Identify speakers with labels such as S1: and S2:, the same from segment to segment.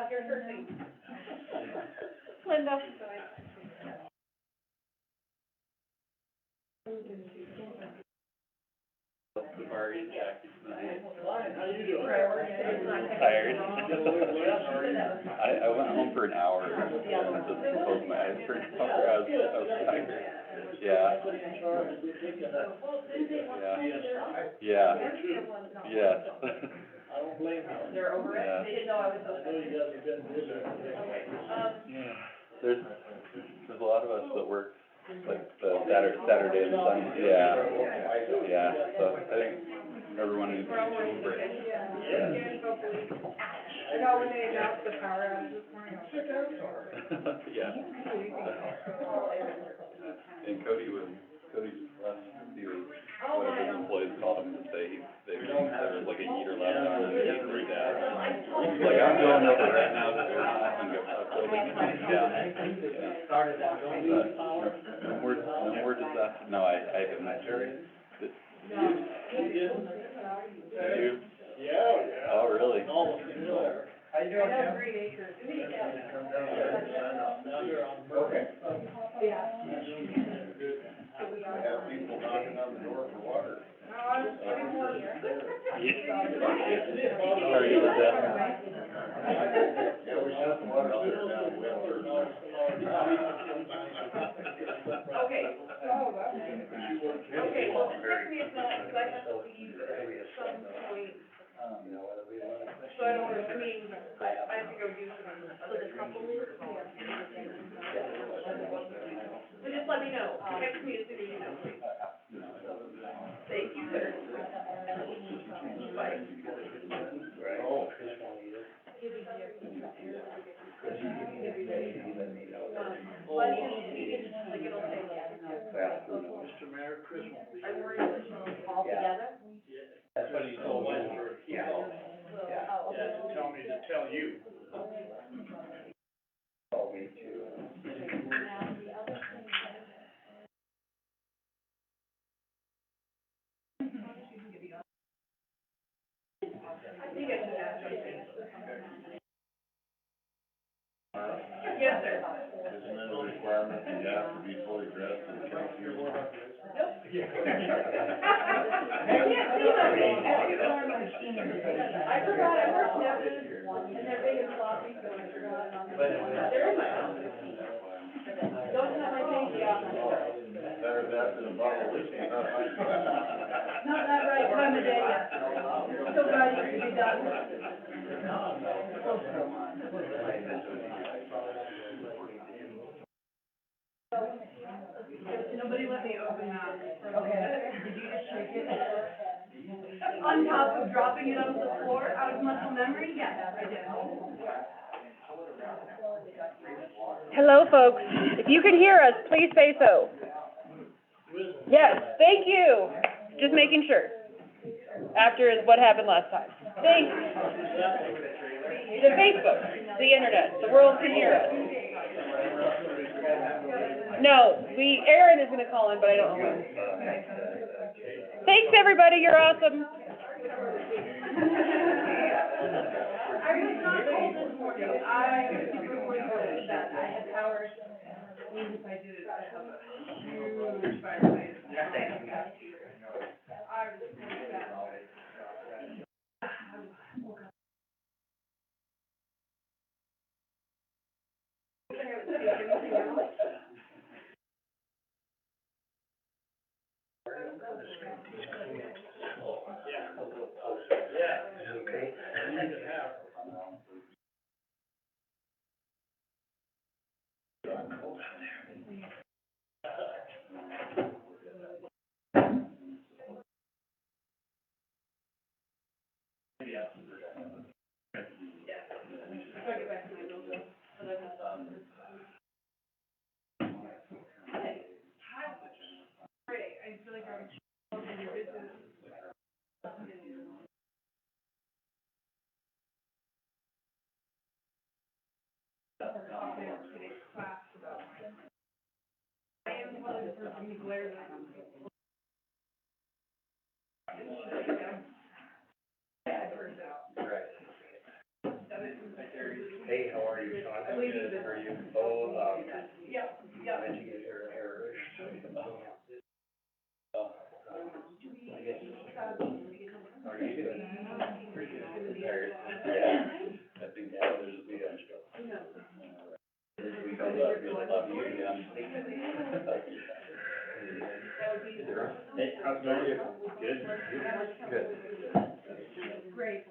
S1: here's her thing. Linda.
S2: How you doing?
S3: Tired. I went home for an hour and just closed my eyes for an hour. I was tired. Yeah. Yeah. Yes.
S2: I don't blame you.
S1: They're over it?
S3: Yeah.
S1: They didn't know I was
S2: I know you guys have been busy.
S3: Yeah. There's a lot of us that work like the Saturday and Sunday. Yeah. Yeah. So I think everyone needs to break.
S1: Yeah. I know when they announced the power outage this morning, I was like,
S3: Yeah. And Cody's left. He was, one of his employees called him to say there was like a heater left on and he was dead. He's like, I'm going over right now to the building down. No more disaster. No, I haven't. Did you?
S2: Yeah.
S3: Oh, really?
S2: How you doing, Jim?
S1: 3 acres.
S2: Now you're on. Okay.
S1: Yeah.
S2: I have people knocking on the door for water.
S1: No, I was putting more here.
S3: Sorry, you did that.
S2: Yeah, we shut the water heater down. We have
S1: Okay. Oh, that's good. Okay, well, text me if not, because I have to leave at some point. So I don't, I mean, I have to go do some, like a couple weeks. So just let me know, text me as soon as you know, please. Thank you, sir. Bye.
S2: Oh. Mr. Mayor, Chris won't be.
S1: I worry that all together.
S2: That's what he told me. Yeah.
S1: Oh, okay.
S2: Tell me to tell you. Told me to.
S1: I think I should ask something. Yes, sir.
S2: Isn't it a requirement that you have to be fully dressed in council?
S1: Nope. I can't see them. I forgot I worked seven, and they're big and floppy, so I forgot on. They're in my office. Don't tell my baby off.
S2: Better that than a bottle of whiskey, huh?
S1: Not that right time of day yet. Still got it to be done. Nobody let me open that. Okay. Did you just shake it? On top of dropping it on the floor out of muscle memory? Yes, I did. Hello, folks. If you can hear us, please say so. Yes, thank you. Just making sure. After what happened last time. Thanks. The Facebook, the internet, the world can hear us. No, Aaron is gonna call in, but I don't know when. Thanks, everybody. You're awesome. I was not cold this morning. I was super cold that I had power. Even if I did it, I have a huge fireplace. I was really bad.
S4: Hey, how are you? I'm good. How are you? Oh, yeah. Did you get your hair? I guess. Are you good? Pretty good. There, yeah. I think there's a big we go up, we love you, yeah. Hey, how's it going? Good. Good.
S1: Great.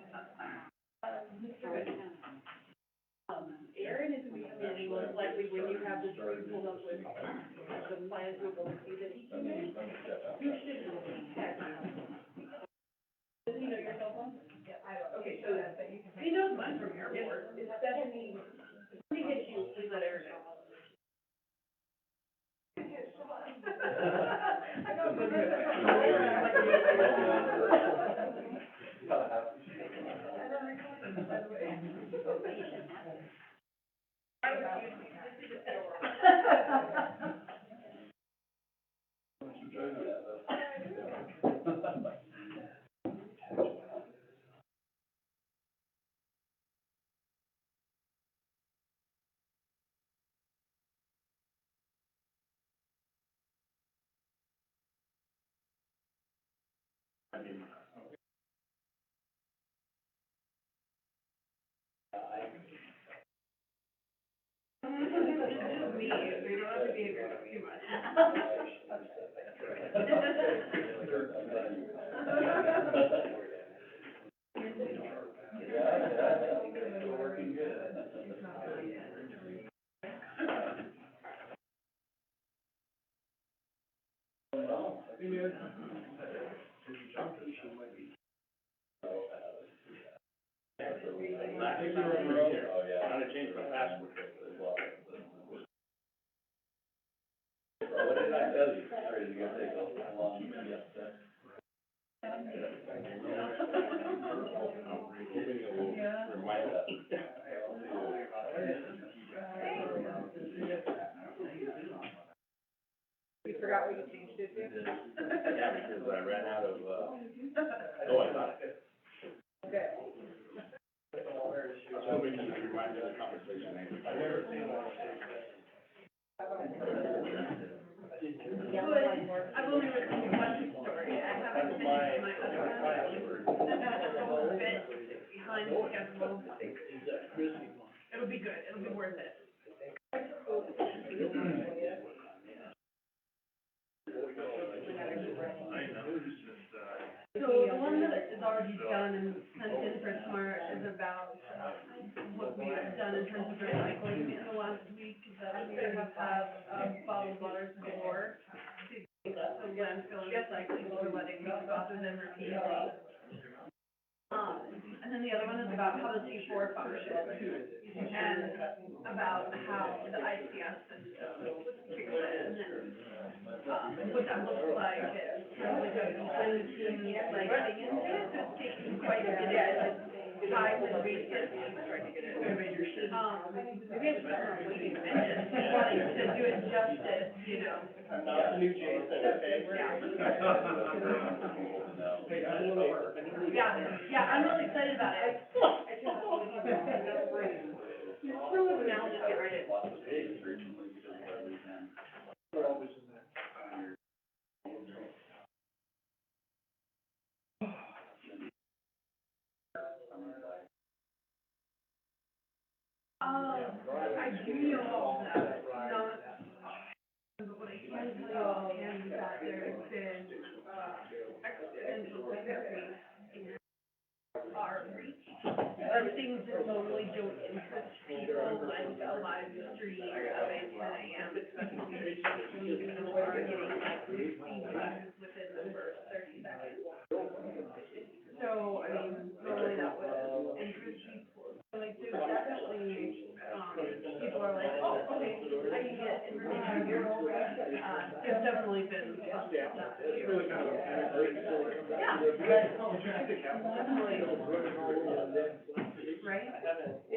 S1: Aaron is meeting most likely when you have this room pulled up with the plans we'll go see that he can make. You should text. Does he know your cell phone? Yeah, I don't. Okay, so that, he knows mine from airport. It's Stephanie. When he hits you, please let Aaron know. I know,
S2: Oh, yeah.
S4: I'm gonna change my password.
S2: What did I tell you? Sorry, you gotta take a long, remind us.
S1: We forgot what you changed it to?
S2: Yeah, because I ran out of, oh, I thought.
S1: Okay.
S2: So we need to remind you of the conversation. I've never seen
S1: I've only written one story. I haven't finished my other one. A little bit behind schedule. It'll be good. It'll be worth it. So the one that is already done and sent in for tomorrow is about what we've done in terms of recycling in the last week, that we have bottled waters galore. So landfill and recycling, we're letting those go through them repeatedly. And then the other one is about how the C4 functions and about how the ICS system kicks in and what that looks like. It's kind of like a behind the scenes like getting into it. It's taking quite a bit of time and research. Maybe I should start waiting and just wanting to do it justice, you know.
S4: I'm not the new Jason, okay?
S1: Yeah, I'm really excited about it. Now just get right in. I do know all that, but what I can tell you offhand is that there's been, exponential increase in our reach. Things that normally don't interest people, like a live stream of a 10 a.m., especially when you are getting like feedback within the first 30 seconds. So, I mean, normally that would interest people. So, like, there's definitely, people are like, oh, okay, I can get information here. There's definitely been, yeah. Right? Definitely.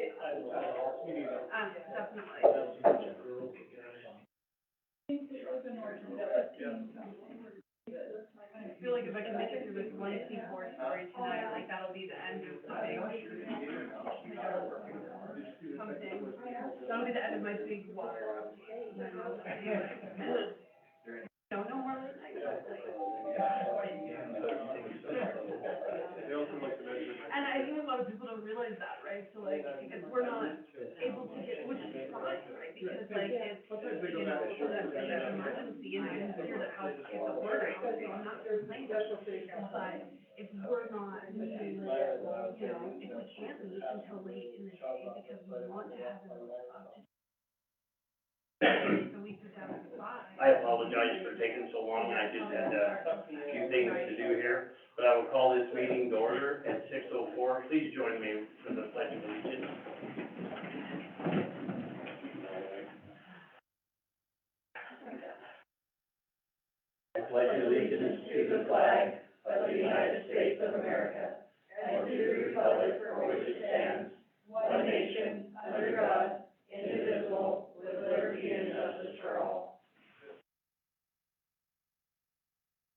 S1: I feel like if I can make it through this one C4 story tonight, like that'll be the end of the big comes in That'll be the end of my big water. No, no more late night. And I think a lot of people don't realize that, right? So like, because we're not able to get, which is fine, right? Because like, it's, you know, it's an emergency and I'm here to help get the word out, so I'm not complaining. But if we're not meeting, you know, if we can't meet until late in the day because we want to have them up to so we sit down at 5.
S4: I apologize for taking so long, I just had a few things to do here, but I will call this meeting to order at 6:04. Please join me for the pledge of allegiance. I pledge allegiance to the flag of the United States of America and to the republic for which it stands, one nation, under God, indivisible, with liberty and justice for all.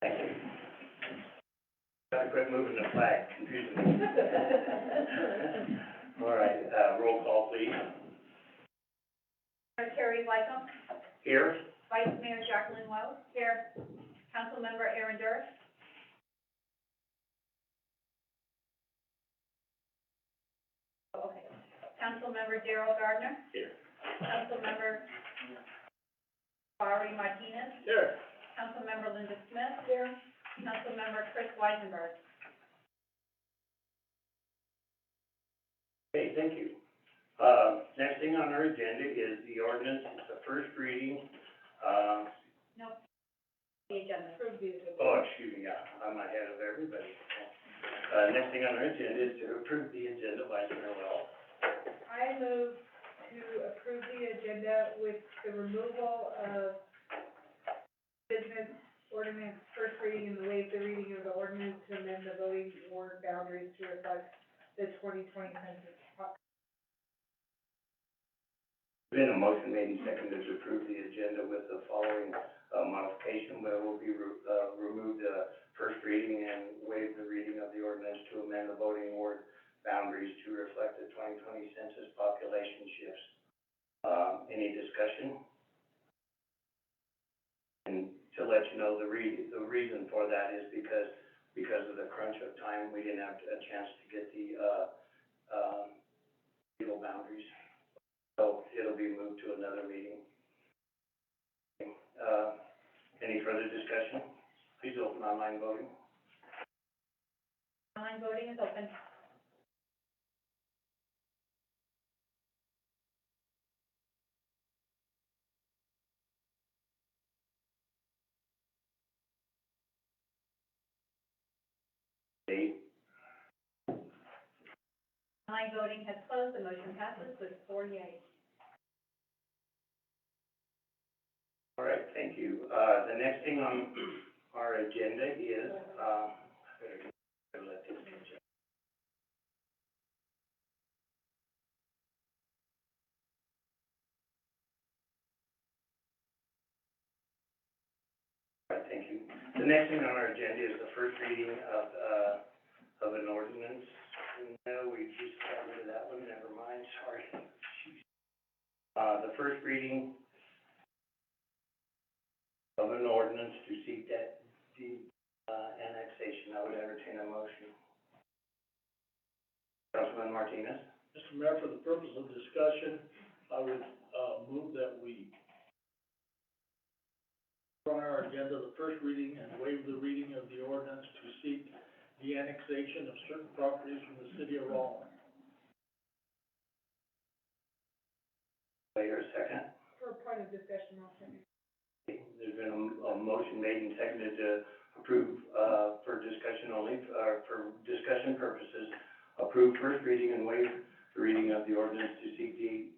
S4: Thank you. Gotta quit moving the flag, confusing me. All right, roll call, please.
S5: Mayor Terry Wyckoff,
S4: Here.
S5: Vice Mayor Jacqueline Wells. Here. Councilmember Aaron Durr. Okay. Councilmember Darrell Gardner.
S4: Here.
S5: Councilmember Barry Martinez.
S4: Here.
S5: Councilmember Linda Smith. Here. Councilmember Chris Weisenberg.
S4: Okay, thank you. Next thing on our agenda is the ordinance, it's the first reading.
S5: No. The agenda.
S4: Oh, excuse me, yeah, I'm ahead of everybody. Next thing on our agenda is to approve the agenda by Mayor Wells.
S6: I move to approve the agenda with the removal of business ordinance first reading and waive the reading of the ordinance to amend the voting ward boundaries to reflect the 2020 census.
S4: Been a motion made and seconded to approve the agenda with the following modification, where will be remove the first reading and waive the reading of the ordinance to amend the voting ward boundaries to reflect the 2020 census population shifts. Any discussion? And to let you know, the reason for that is because of the crunch of time, we didn't have a chance to get the legal boundaries. So it'll be moved to another meeting. Any further discussion? Please open online voting.
S5: Online voting is open.
S4: Date.
S5: Online voting has closed. The motion passes with 4 yeas.
S4: All right, thank you. The next thing on our agenda is, let this go. All right, thank you. The next thing on our agenda is the first reading of an ordinance. No, we just got rid of that one, never mind, sorry. The first reading of an ordinance to seek that annexation. I would entertain a motion. Councilman Martinez?
S7: Mr. Mayor, for the purpose of discussion, I would, move that we put on our agenda the first reading and waive the reading of the ordinance to seek the annexation of certain properties from the city of Rawlins.
S4: Do I hear a second?
S6: For a point of discussion, I'll second.
S4: There's been a motion made and seconded to approve, for discussion only, for discussion purposes, approve first reading and waive the reading of the ordinance to seek the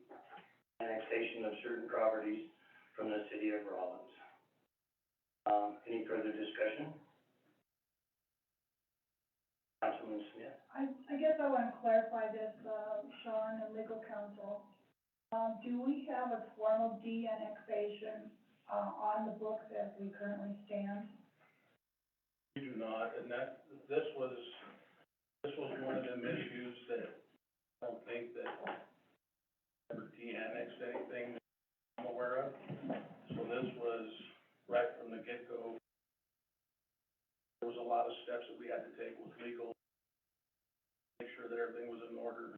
S4: annexation of certain properties from the city of Rawlins. Any further discussion? Councilman Smith?
S8: I guess I want to clarify this, Sean and legal counsel. Do we have a formal de-annexation, on the books as we currently stand?
S7: We do not, and this was one of them issues that I don't think that never de-annexed anything that I'm aware of. So this was right from the get-go. There was a lot of steps that we had to take with legal, make sure that everything was in order.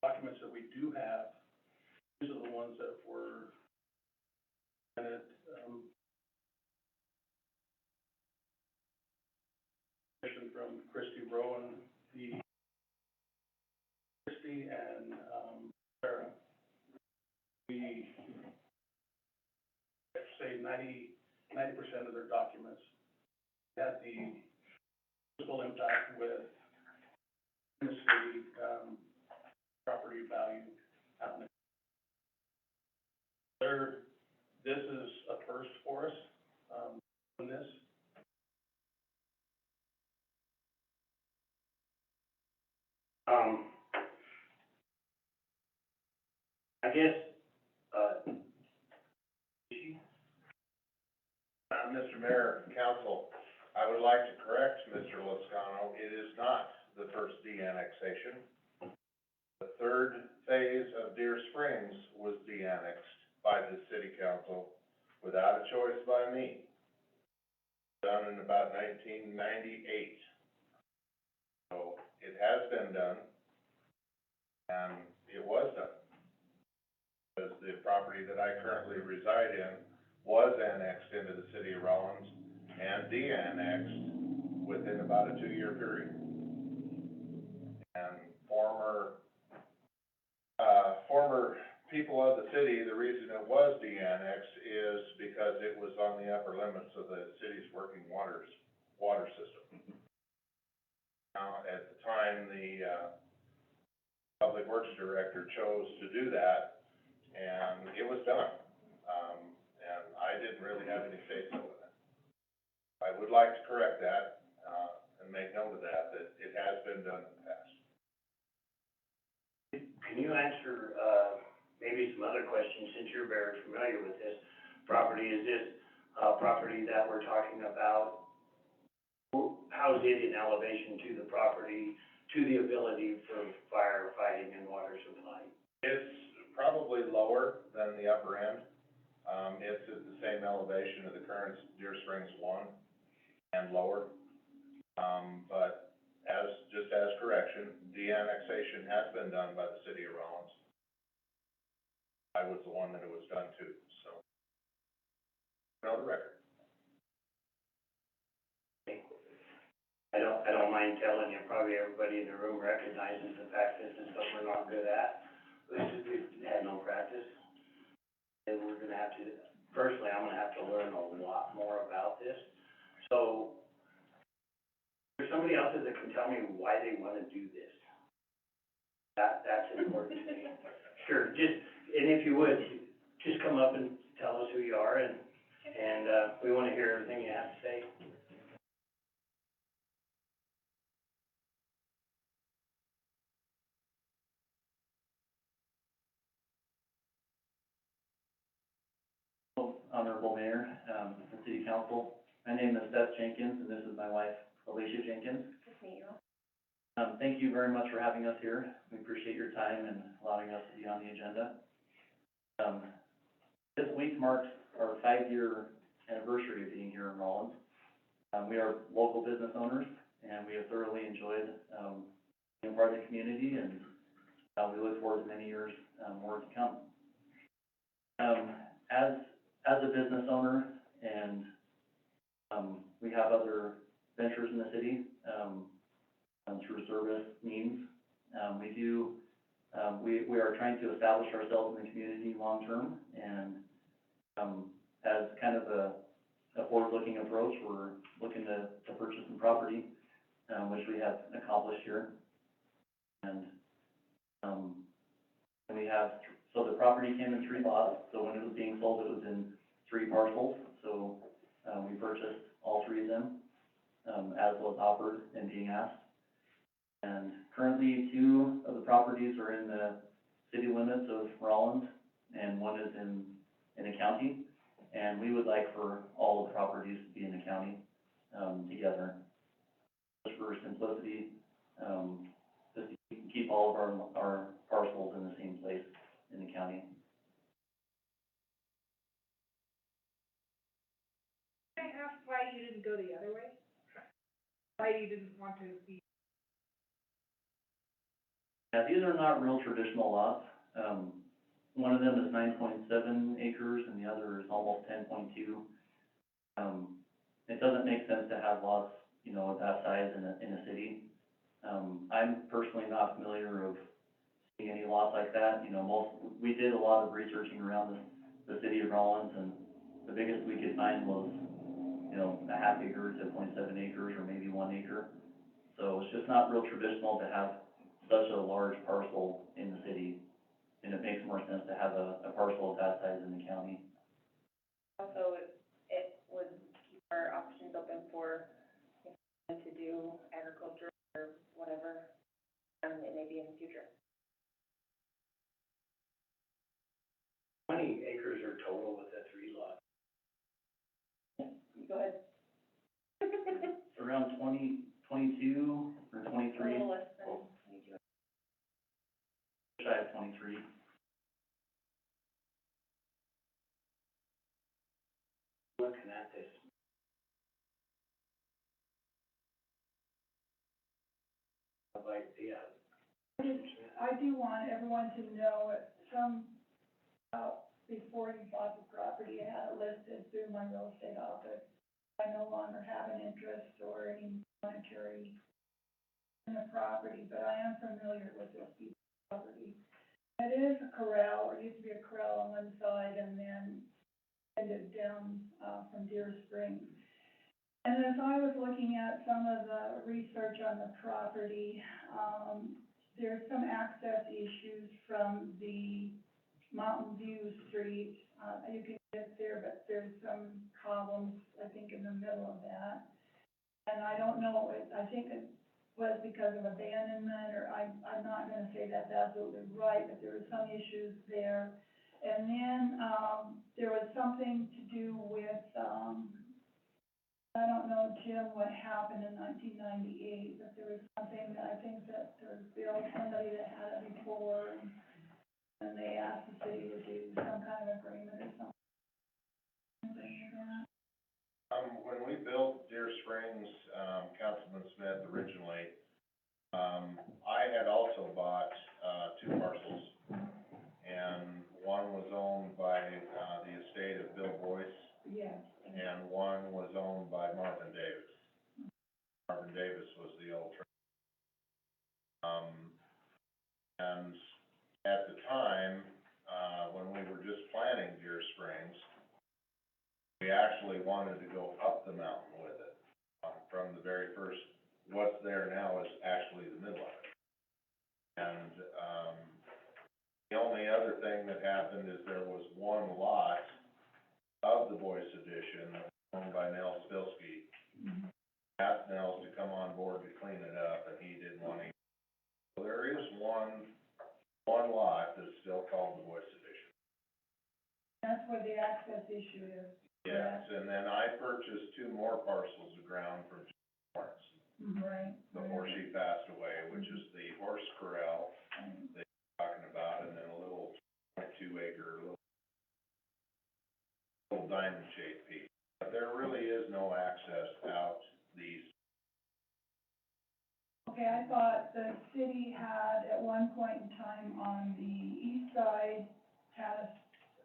S7: Documents that we do have, these are the ones that were presented, from Christy Rowan, Christy and, Sarah. We say 90% of their documents had the physical impact with the city, property value out in the. This is a first for us, in this.
S4: I guess,
S2: Mr. Mayor, Council, I would like to correct Mr. Loscano. It is not the first de-annexation. The third phase of Deer Springs was de-annexed by the city council without a choice by me. Done in about 1998. So it has been done, and it was done. Because the property that I currently reside in was annexed into the city of Rawlins and de-annexed within about a 2-year period. And former people of the city, the reason it was de-annexed is because it was on the upper limits of the city's working water system. Now, at the time, the Public Works Director chose to do that, and it was done. And I didn't really have any say-so in it. I would like to correct that, and make note of that it has been done in the past.
S4: can you answer, maybe some other questions, since you're very familiar with this property? Is this a property that we're talking about? How's it in elevation to the property, to the ability for firefighting and water supply?
S2: It's probably lower than the upper end. It's at the same elevation of the current Deer Springs 1 and lower. But just as correction, de-annexation has been done by the city of Rawlins. I was the one that it was done to, so. Know the record.
S4: I don't mind telling you, probably everybody in the room recognizes the fact this is something we're not good at. We've had no practice. And we're gonna have to, personally, I'm gonna have to learn a lot more about this. So, there's somebody out there that can tell me why they wanna do this. That's important to me. Sure, and if you would, just come up and tell us who you are, and we wanna hear everything you have to say.
S9: Honorable Mayor, and City Council. My name is Seth Jenkins, and this is my wife, Alicia Jenkins.
S1: Nice to meet you.
S9: Thank you very much for having us here. We appreciate your time and allowing us to be on the agenda. This week marks our 5-year anniversary of being here in Rawlins. We are local business owners, and we have thoroughly enjoyed being part of the community, and we look forward to many years more to come. As a business owner, and we have other ventures in the city through service means, we are trying to establish ourselves in the community long term, and as kind of a forward-looking approach, we're looking to purchase some property, which we have accomplished here, and we have. So the property came in 3 lots, so when it was being sold, it was in 3 parcels, so, we purchased all 3 of them, as was offered and being asked. And currently, 2 of the properties are in the city limits of Rawlins, and 1 is in a county, and we would like for all of the properties to be in the county, together. Just for simplicity, just to keep all of our parcels in the same place in the county.
S6: didn't go the other way? Why you didn't want to be?
S9: Yeah, these are not real traditional lots. One of them is 9.7 acres and the other is almost 10.2. It doesn't make sense to have lots, you know, that size in a city. I'm personally not familiar of seeing any lots like that. You know, we did a lot of researching around the city of Rawlins, and the biggest we could find was, you know, a half acre to 0.7 acres or maybe 1 acre. So it's just not real traditional to have such a large parcel in the city, and it makes more sense to have a parcel of that size in the county.
S5: Also, it would keep our options open for if we want to do agriculture or whatever, it may be in the future.
S4: How many acres are total with the 3 lots?
S5: Go ahead.
S9: Around 22 or 23.
S5: A little less than 22.
S9: Wish I had 23.
S4: Looking at this. Like, yeah.
S8: I do want everyone to know before you bought the property, I had it listed through my real estate office. I no longer have an interest or any monetary in the property, but I am familiar with this piece of property. It is a corral, or used to be a corral on one side, and then ended down, from Deer Springs. And as I was looking at some of the research on the property, there's some access issues from the Mountain View Street. You can get there, but there's some problems, I think, in the middle of that. And I don't know, I think it was because of abandonment, or I'm not gonna say that's absolutely right, but there were some issues there. And then, there was something to do with, I don't know, Jim, what happened in 1998, but there was something that I think that there was somebody that had it before, and they asked the city to do some kind of agreement or something like that.
S2: When we built Deer Springs, Councilman Smith originally, I had also bought, 2 parcels. And one was owned by, the estate of Bill Boyce.
S8: Yes.
S2: And one was owned by Marvin Davis. Marvin Davis was the old and at the time, when we were just planning Deer Springs, we actually wanted to go up the mountain with it. From the very first, what's there now is actually the middle of it. And, the only other thing that happened is there was one lot of the Boyce Edition owned by Nell Spilsky. Asked Nell to come on board to clean it up, and he didn't want to. So there is one lot that's still called the Boyce Edition.
S8: That's where the access issue is.
S2: Yes, and then I purchased 2 more parcels of ground from Lawrence.
S8: Right.
S2: Before she passed away, which is the horse corral that you're talking about, and then a little 0.2 acre, little diamond shaped piece. But there really is no access out these.
S8: Okay, I thought the city had, at one point in time on the east side,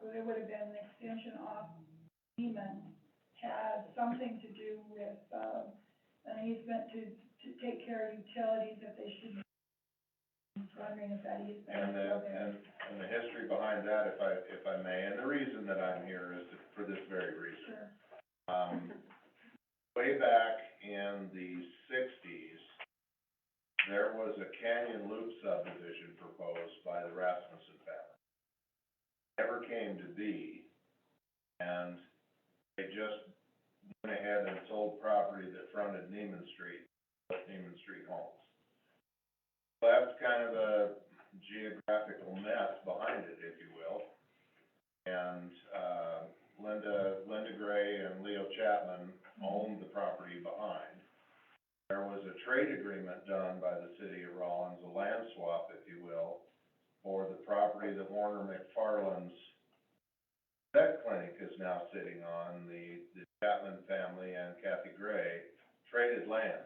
S8: it would have been an extension off Beeman, had something to do with, an easement to take care of utilities that they should. I'm wondering if that easement is still there.
S2: And the history behind that, if I may, and the reason that I'm here is for this very reason.
S8: Sure.
S2: Way back in the 60s, there was a Canyon Loop subdivision proposed by the Rasmussen family. Never came to be, and they just went ahead and sold property that fronted Neiman Street, Neiman Street homes. Left kind of a geographical mess behind it, if you will. And, Linda Gray and Leo Chapman owned the property behind. There was a trade agreement done by the city of Rawlins, a land swap, if you will, for the property that Warner McFarland's vet clinic is now sitting on. The Chapman family and Kathy Gray traded lands.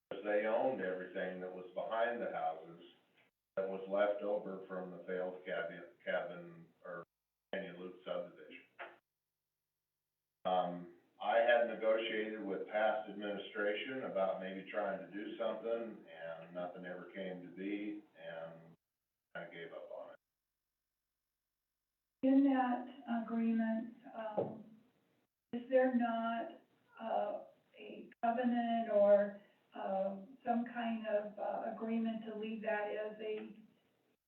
S2: Because they owned everything that was behind the houses that was left over from the failed cabin or Canyon Loop subdivision. I had negotiated with past administration about maybe trying to do something, and nothing ever came to be, and I gave up on it.
S8: In that agreement, is there not, a covenant or, some kind of, agreement to leave that as a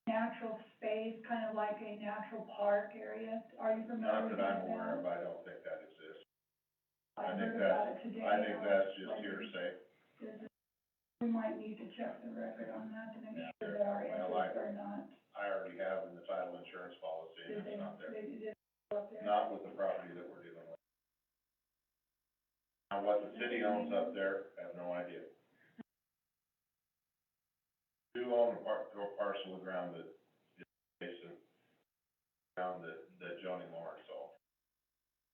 S8: natural space, kind of like a natural park area? Are you familiar
S2: Not
S8: with
S2: that
S8: that?
S2: I'm aware of, I don't think that exists.
S8: I
S2: think
S8: heard about it today.
S2: I think that's just hearsay.
S8: We might need to check the record on that to make sure that our
S2: Well,
S8: interests are not.
S2: I already have in the title insurance policy, and it's not there.
S8: They did go up there.
S2: Not with the property that we're dealing with. Now, what the city owns up there, I have no idea. Do own a parcel of ground that is adjacent, ground that Joni Lawrence sold.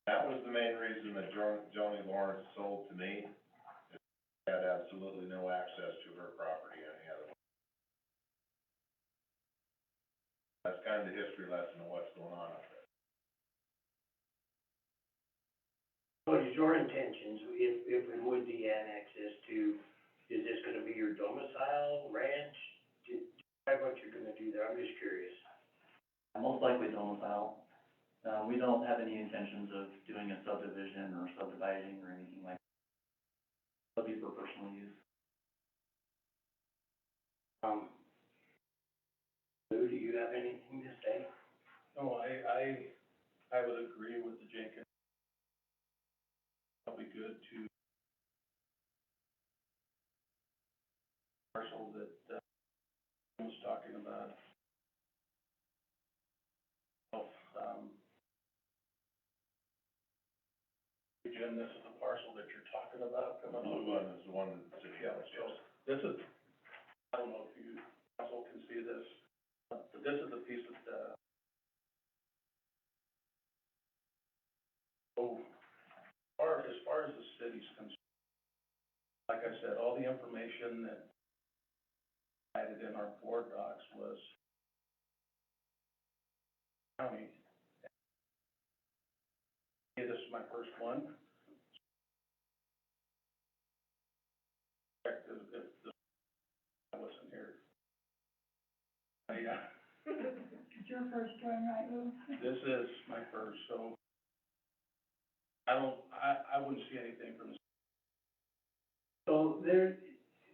S2: That was the main reason that Joni Lawrence sold to me. Had absolutely no access to her property any other way. That's kind of the history lesson of what's going on up there.
S4: What is your intentions, if we would de-annex this to, is this gonna be your domicile, ranch? Describe what you're gonna do there, I'm just curious.
S9: Most likely domicile. We don't have any intentions of doing a subdivision or subdividing or anything like that. It'll be for personal use.
S4: Lou, do you have anything to say?
S7: No, I would agree with the Jenkins. Probably good to parcel that, was talking about. Jim, this is the parcel that you're talking about coming
S2: The
S7: on.
S2: blue one is the one that the city owns,
S7: So
S2: yes.
S7: this is, I don't know if you also can see this, but this is the piece that, as far as the city's concerned, like I said, all the information that added in our board docs was county. Hey, this is my first one. If I wasn't here. Yeah.
S8: It's your first one, right, Lou?
S7: This is my first, so I wouldn't see anything from the.
S4: So there,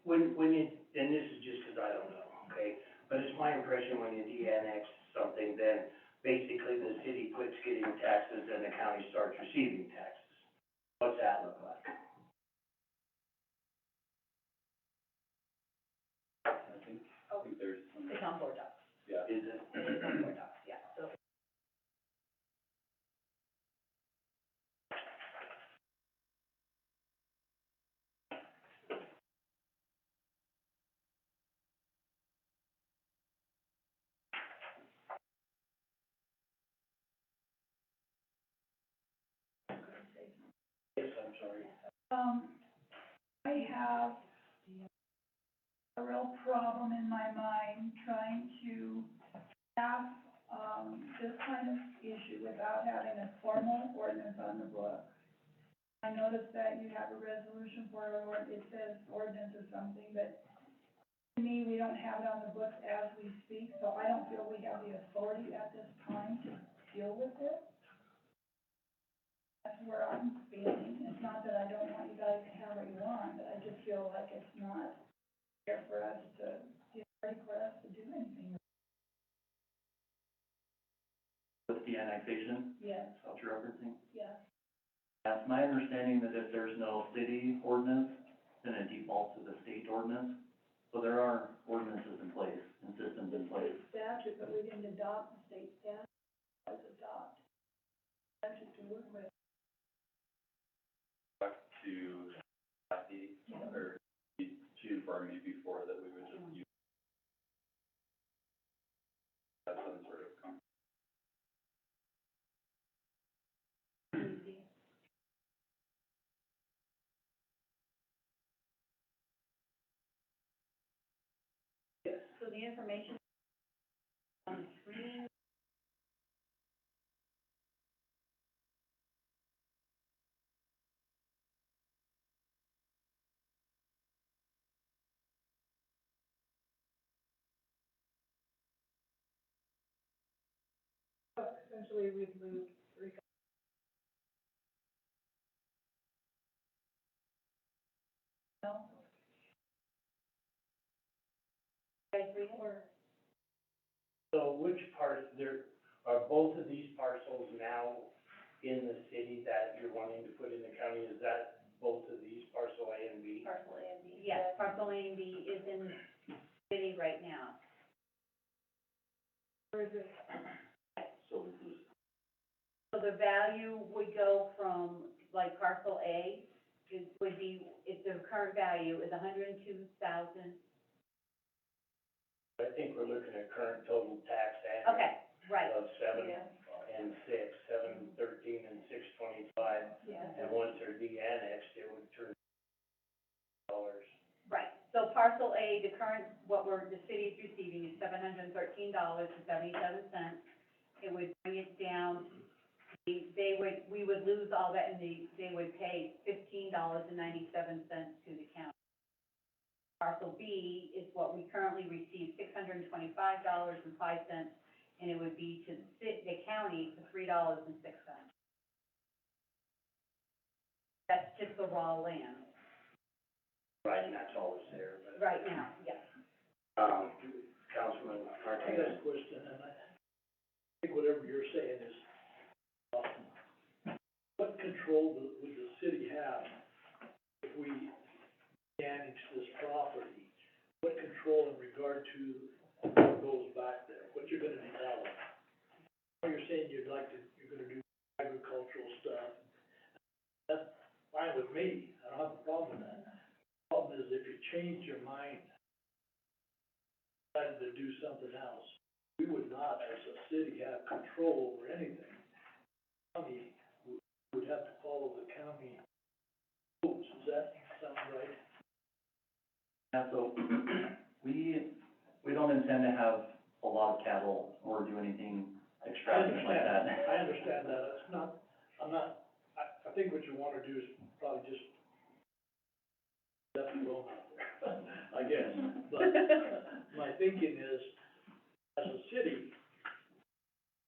S4: when you, and this is just 'cause I don't know, okay? But it's my impression when you de-annex something, then basically the city quits getting taxes and the county starts receiving taxes. What's that look like?
S3: I think there's some,
S1: It's on board docs.
S3: yeah.
S4: Is it?
S1: It is on board docs, yeah, so.
S4: Yes, I'm sorry.
S8: I have a real problem in my mind trying to have, this kind of issue without having a formal ordinance on the book. I noticed that you have a resolution for it, or it says ordinance or something, but to me, we don't have it on the books as we speak, so I don't feel we have the authority at this time to deal with it. That's where I'm feeling. It's not that I don't want you guys to have what you want, but I just feel like it's not fair for us to, ready for us to do anything.
S9: With the annexation,
S8: Yes,
S9: that's what you're referencing.
S8: yes.
S9: It's my understanding that if there's no city ordinance, then it defaults to the state ordinance. So there are ordinances in place and systems in place.
S8: Statute, but we didn't adopt the state statute, let's adopt statute to work with.
S3: Back to Kathy, or she informed me before that we would just use as some sort of
S10: the information on the screen.
S6: Essentially, we've moved three.
S10: No? You guys read it?
S6: Or
S4: So which part, are both of these parcels now in the city that you're wanting to put in the county? Is that both of these, parcel A and B?
S5: Parcel A and B.
S10: Yes, parcel A and B is in city right now.
S6: where is it?
S10: So the value would go from, like, parcel A, would be, if the current value is $102,000.
S4: I think we're looking at current total tax annual
S10: Okay, right,
S4: of 7
S5: Yeah.
S4: and 6, 713 and 625.
S5: Yeah.
S4: And once they're de-annexed, it would turn dollars.
S10: right. So parcel A, the current, the city is receiving is $713.77. It would bring it down, we would lose all that, and they would pay $15.97 to the county. Parcel B is what we currently receive, $625.05, and it would be to the county for $3.06. That's just the raw land,
S4: Right, and that's all that's there, but,
S10: right now, yes.
S4: Councilman
S11: I got
S4: Martinez.
S11: a question, and I think whatever you're saying is, what control would the city have if we annex this property? What control in regard to what goes back there, what you're gonna develop? You're saying you're gonna do agricultural stuff. That's fine with me, I don't have a problem with that. The problem is if you change your mind, decided to do something else, we would not, as a city, have control over anything. County would have to follow the county rules, does that sound right?
S9: Yeah, so we don't intend to have a lot of cattle or do anything extravagant like that.
S11: I understand that, it's not, I think what you wanna do is probably just let it roam out there, I guess. But my thinking is, as a city,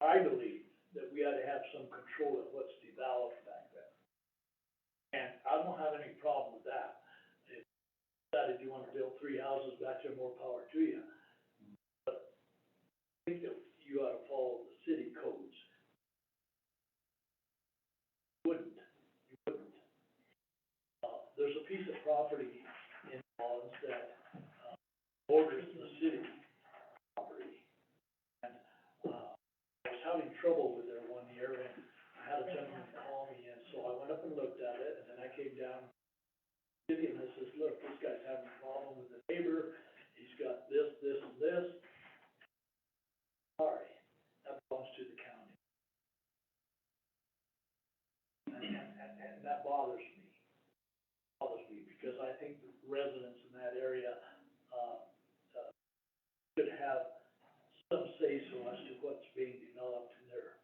S11: I believe that we ought to have some control of what's developed back there. And I don't have any problem with that. If you decided you wanna build 3 houses back there, more power to you. But I think that you ought to follow the city codes. You wouldn't. There's a piece of property in Rawlins that, borders the city property. And, I was having trouble with there one year, and I had a gentleman call me, and so I went up and looked at it, and then I came down, and I says, look, this guy's having a problem with the neighbor, he's got this, this, and this. Sorry, that belongs to the county. And that bothers me. Because I think the residents in that area, should have some say-so as to what's being developed in there.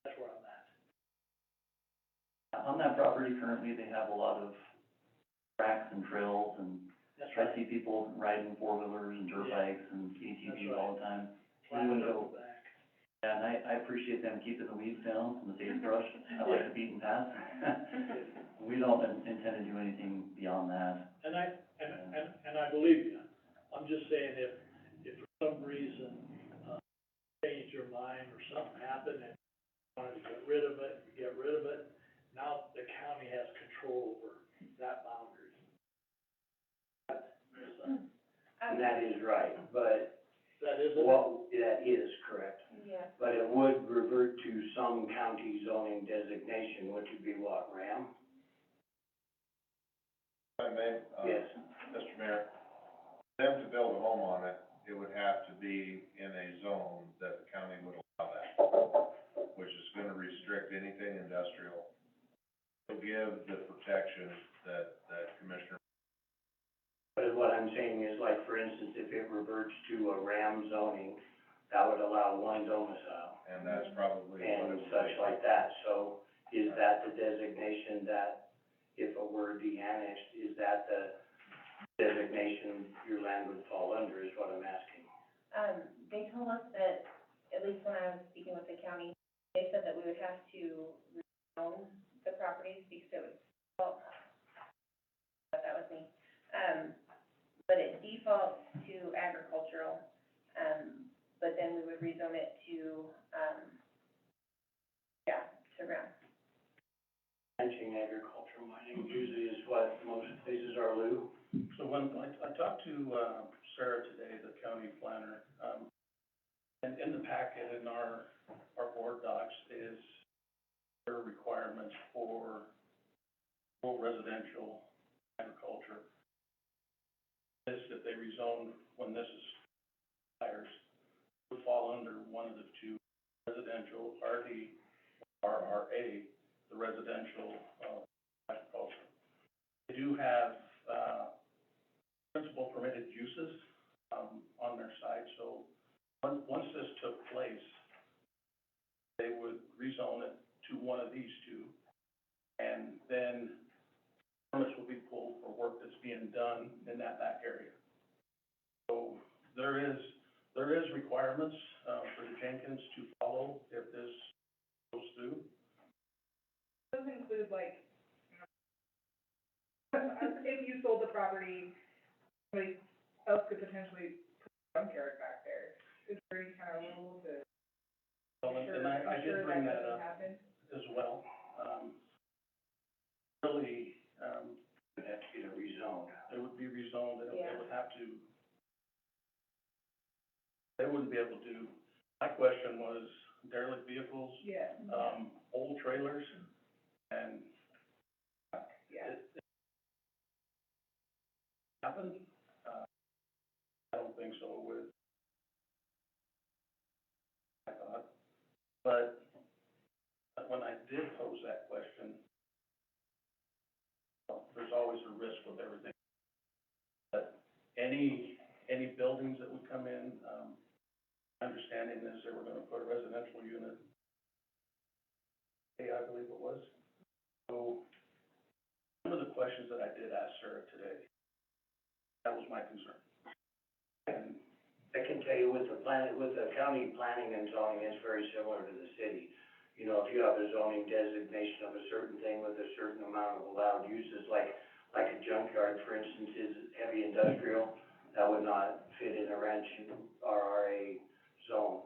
S11: That's where I'm at.
S9: On that property currently, they have a lot of tracks and trails, and
S11: That's
S9: I
S11: right.
S9: see people riding four-wheelers and dirt
S11: Yeah.
S9: bikes and ATVs
S11: That's
S9: all the time.
S11: Flat
S9: Even
S11: out
S9: though,
S11: the back.
S9: and I appreciate them keeping the weeds down and the sagebrush, I like the beaten path. We don't intend to do anything beyond that.
S11: And I believe you. I'm just saying if for some reason, change your mind or something happened and you wanted to get rid of it, you get rid of it. Now the county has control over that boundary.
S4: And that is right, but
S11: That is,
S4: that is correct.
S5: Yeah.
S4: But it would revert to some county zoning designation, which would be what, Ram?
S2: If I may,
S4: Yes.
S2: Mr. Mayor, for them to build a home on it, it would have to be in a zone that the county would allow that, which is gonna restrict anything industrial. To give the protection that Commissioner.
S4: But what I'm saying is, like, for instance, if converts to a RAM zoning, that would allow one domicile
S2: And that's probably what it
S4: and
S2: would
S4: such
S2: be.
S4: like that. So is that the designation that, if it were de-annexed, is that the designation your land would fall under, is what I'm asking?
S5: They told us that, at least when I was speaking with the county, they said that we would have to rezone the properties because it would, well, that was me. But it defaults to agricultural, but then we would rezone it to, to REM.
S4: Ranching, agricultural, mining usually is what most places are, Lou.
S7: So when I talked to, Sarah today, the county planner, and in the packet in our board docs is their requirements for rural residential agriculture. This, if they rezone when this expires, would fall under one of the two, residential, RD, or RA, the residential, agriculture. They do have, principal permitted uses, on their side, so once this took place, they would rezone it to one of these two, and then permits will be pulled for work that's being done in that back area. So there is requirements, for the Jenkins to follow if this goes through.
S6: Does include like, if you sold the property, somebody else could potentially put a junkyard back there. Is there any kind of rule to
S7: Well, and I did bring that
S6: doesn't
S7: up
S6: happen?
S7: as well. Really,
S4: Would have to get it rezoned.
S7: it would be rezoned, and
S5: Yeah.
S7: it would have to, they wouldn't be able to, my question was derelict vehicles,
S6: Yeah.
S7: old trailers, and
S6: Yeah.
S7: it happened. I don't think so with, I thought, but when I did pose that question, well, there's always a risk with everything. But any buildings that would come in, my understanding is they were gonna put a residential unit, I believe it was. So, one of the questions that I did ask Sarah today, that was my concern. And
S4: I can tell you with the county planning and zoning, it's very similar to the city. You know, if you have a zoning designation of a certain thing with a certain amount of allowed uses, like a junkyard, for instance, is heavy industrial, that would not fit in a ranch RRA zone.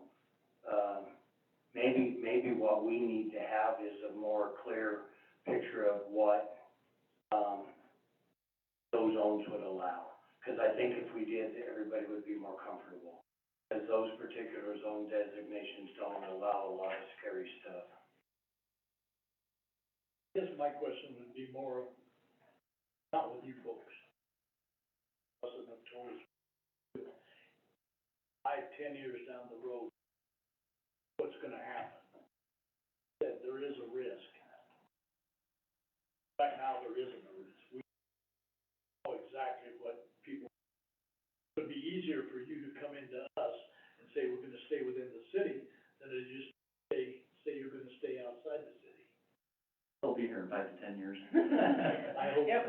S4: Maybe what we need to have is a more clear picture of what, those zones would allow. Because I think if we did, everybody would be more comfortable. Because those particular zone designations don't allow a lot of scary stuff.
S11: I guess my question would be more, not with you folks. Wasn't have told us. 10 years down the road, what's gonna happen? That there is a risk. Right now, there isn't a risk. We know exactly what people, it would be easier for you to come into us and say, we're gonna stay within the city, than to just say you're gonna stay outside the city.
S9: They'll be here in 5 to 10 years.
S11: I hope.
S1: Yep.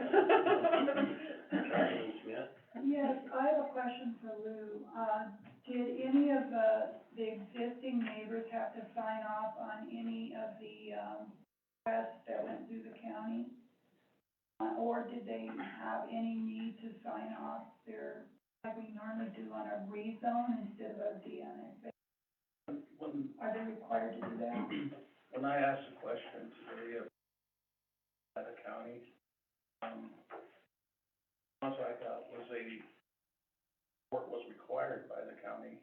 S4: Councilman Smith?
S8: Yes, I have a question for Lou. Did any of the existing neighbors have to sign off on any of the, requests that went through the county? Or did they have any need to sign off there, like we normally do on a rezone instead of a de-annexation? Are they required to do that?
S7: when I asked the question today of the county, answer I got was what was required by the county.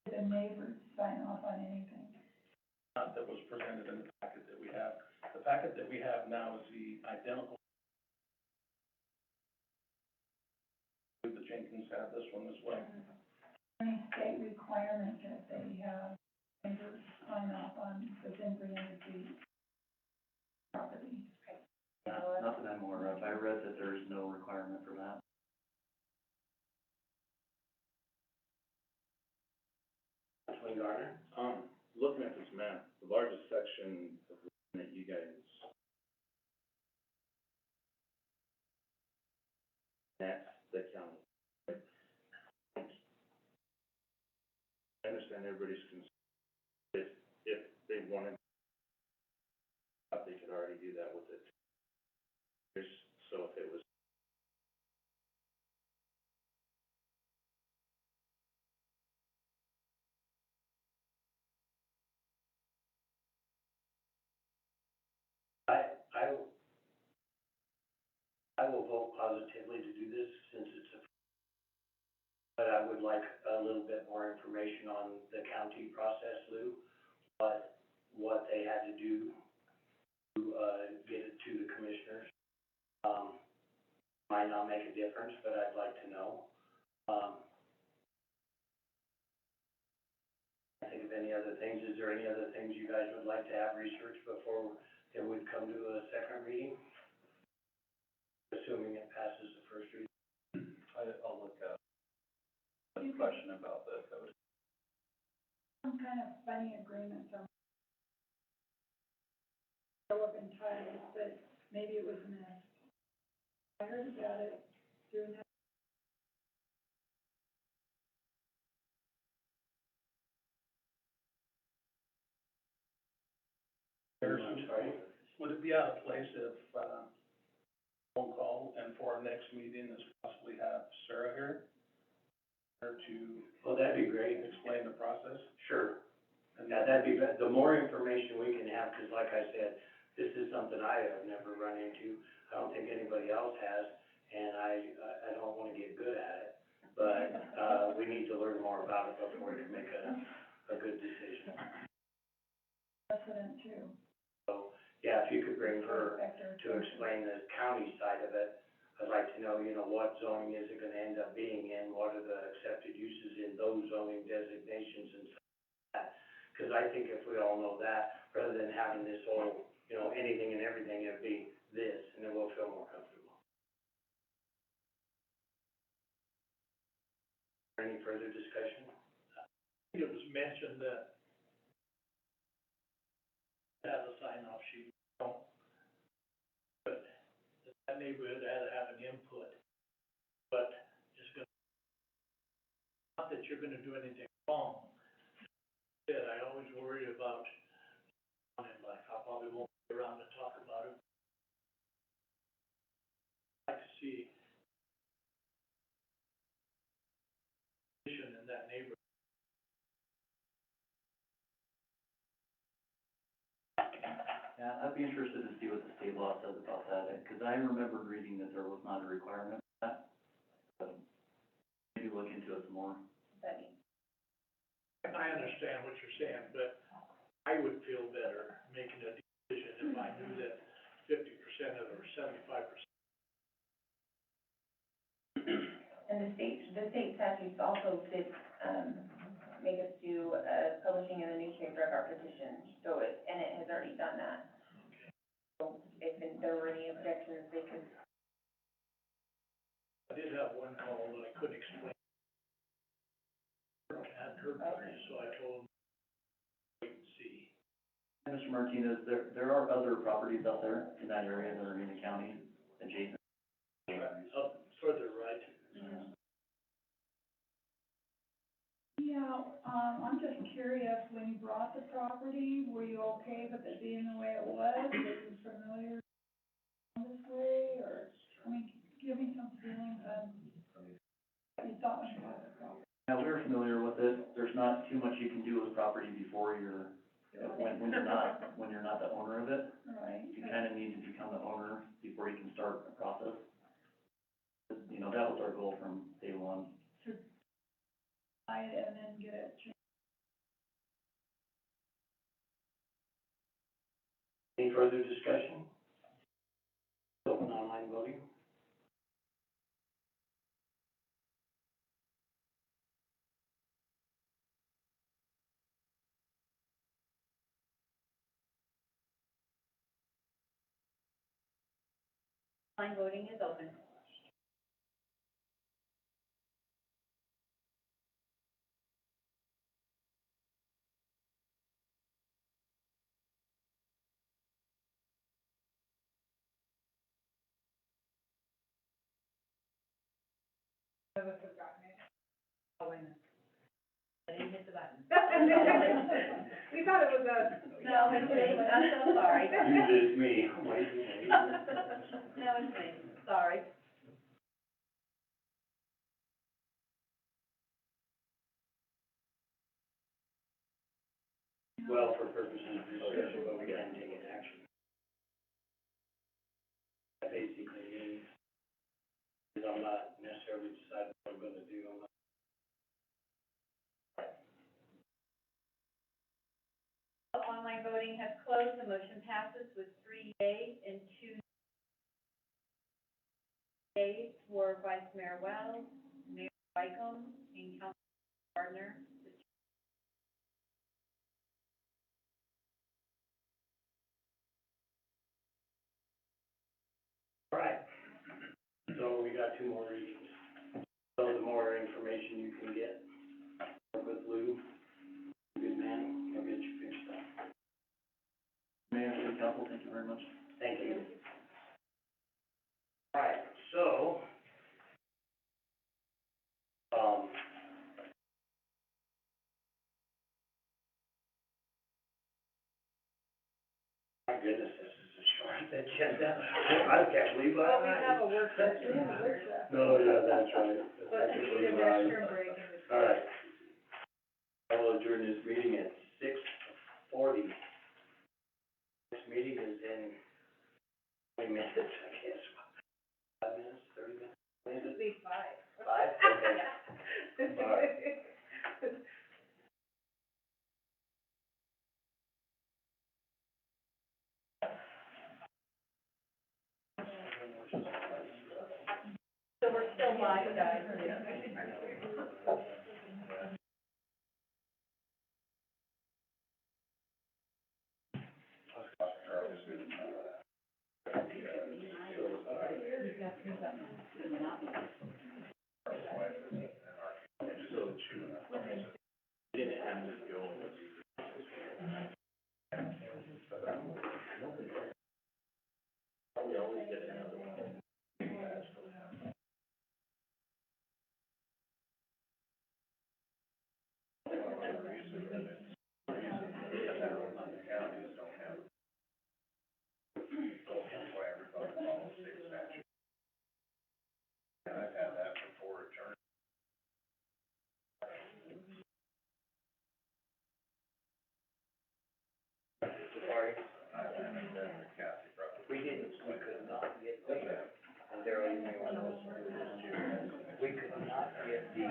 S8: Did the neighbors sign off on anything?
S7: That was presented in the packet that we have. The packet that we have now is the identical. The Jenkins have this one as well.
S8: Any state requirement that they have neighbors sign off on within 300 feet property?
S9: Not that I'm aware of. I read that there's no requirement for that.
S4: Councilman Garner?
S3: Looking at this map, the largest section of land that you guys, that's the county. I understand everybody's concerned, if they wanted, they could already do that with it. So if it was.
S4: I will vote positively to do this since it's but I would like a little bit more information on the county process, Lou, what they had to do to, get it to the commissioners. Might not make a difference, but I'd like to know. I think of any other things, is there any other things you guys would like to have researched before it would come to a second reading? Assuming it passes the first reading.
S3: I'll look up a question about this, I would.
S8: Some kind of funny agreement, some relevant titles, but maybe it was missed. I heard about it through that.
S4: I'm sorry?
S7: Would it be out of place if, phone call and for our next meeting is possibly have Sarah here? Or to
S4: Well, that'd be great.
S7: explain the process?
S4: Sure. Yeah, that'd be, the more information we can have, because like I said, this is something I have never run into. I don't think anybody else has, and I don't want to get good at it. But, we need to learn more about it before we can make a good decision.
S8: Precedent too.
S4: So, yeah, if you could bring her to explain the county side of it, I'd like to know, what zoning is it gonna end up being in? What are the accepted uses in those zoning designations and stuff like that? Because I think if we all know that, rather than having this whole, anything and everything, it'd be this, and then we'll feel more comfortable. Any further discussion?
S11: I think it was mentioned that has a sign-off sheet, but that neighborhood had to have an input, but it's gonna, not that you're gonna do anything wrong. Said, I always worry about, and like, I probably won't be around to talk about it. I'd like to see in that neighborhood.
S9: Yeah, I'd be interested to see what the state law says about that, because I remember reading that there was not a requirement for that. So maybe look into it some more.
S11: I understand what you're saying, but I would feel better making a decision if I knew that 50% of it or 75%.
S5: And the state statutes also did, make us do, publishing in the newspaper of our petition, so it has already done that. So if there were any objections, they could.
S11: I did have one call that I couldn't explain. I hadn't heard from you, so I told him, wait and see.
S9: Mr. Martinez, there are other properties out there in that area that are in the county adjacent.
S11: Up further, right?
S8: Yeah, I'm just curious, when you bought the property, were you okay with it being the way it was? Were you familiar this way, or, give me some feelings on what you thought when you bought the property.
S9: Yeah, we're familiar with it. There's not too much you can do with property before you're, when you're not the owner of it.
S8: Right.
S9: You kind of need to become the owner before you can start the process. That was our goal from day one.
S8: To buy it and then get it changed.
S4: Any further discussion? Open online voting.
S10: Online voting is open.
S6: None of us have gotten it.
S10: Oh, wait a minute. I didn't hit the button.
S6: We thought it was us.
S10: No, it's me, I'm so sorry.
S4: Usually it's me.
S10: No, it's me, sorry.
S4: Well, for purposes of discussion, but we can't take an action. That basically means, because I'm not necessarily deciding what I'm gonna do, I'm not.
S10: Online voting has closed, the motion passes with 3 yeas and 2 nays for Vice Mayor Wells, Mayor Wycombe, and Councilor Gardner.
S4: All right. So we got 2 more readings. So the more information you can get, work with Lou, good man, he'll get you fixed up.
S9: Mayor, City Council, thank you very much.
S4: Thank you. All right, so, my goodness, this is a short agenda. I can't believe
S6: Well, we
S4: I.
S6: have a work session.
S4: No, yeah, that's right.
S6: But we need a restroom break in between.
S4: All right. I will adjourn this meeting at 6:40. This meeting is in 20 minutes, I guess. 5 minutes, 30 minutes?
S6: This would be 5.
S4: 5? Okay. All right.
S10: So we're still live, guys.
S2: And I've had that before attorney.
S4: Sorry.
S2: Kathy probably.
S4: We could not get the, and Darryl, you may want to listen to this too. We could not get the,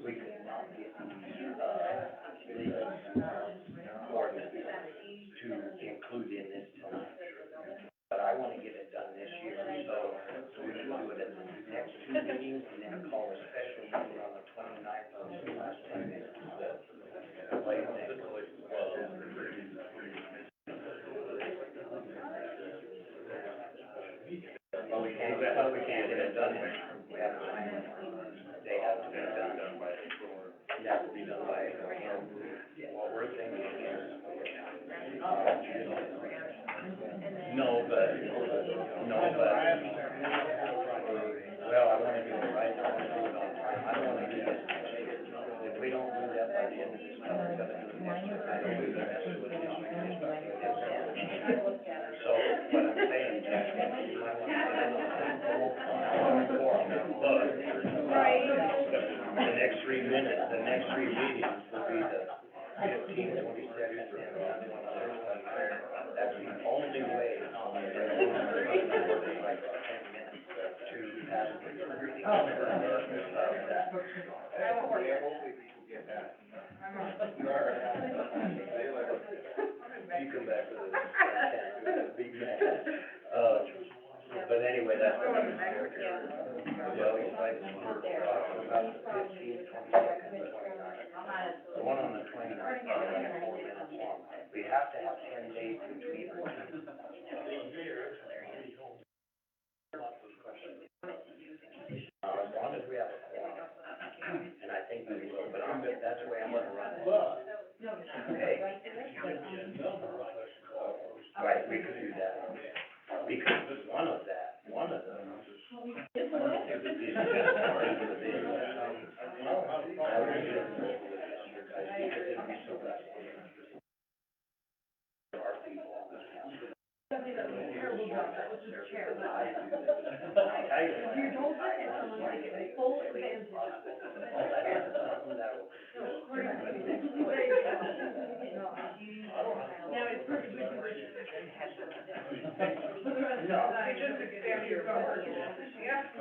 S4: we could not get the, legal ordinance to include in this tonight. But I want to get it done this year, so we're going to do it at the next 2 meetings, and then call a special meeting on the 29th of the last 10 minutes. What do you think? Well, we can't get it done. We have to sign it. They have to be done by, they have to be done by, what we're thinking is, well, I want to do it right, I want to do it on time, I don't want to do this next year. If we don't do that by the end of this month, we're gonna do it next year, I don't do the rest of it. So, what I'm saying, Jack, you might want to get it on the forum, but the next 3 minutes, the next 3 meetings will be the 15th, 22nd, and 23rd. That's the only way to have the you come back with a big man. But anyway, that's what I'm here. Well, it's like, about the 15th, 22nd, 29th. The one on the 29th, 4 minutes long. We have to have 10 days between our two. As long as we have a quorum, and I think we will, but that's the way I'm gonna run it. Okay? Right, we could do that. Because one of the
S10: Terrible job, that was just terrible. You told her and someone like it, they full advantage. Now it's pretty good condition.
S6: They just expand your coverage.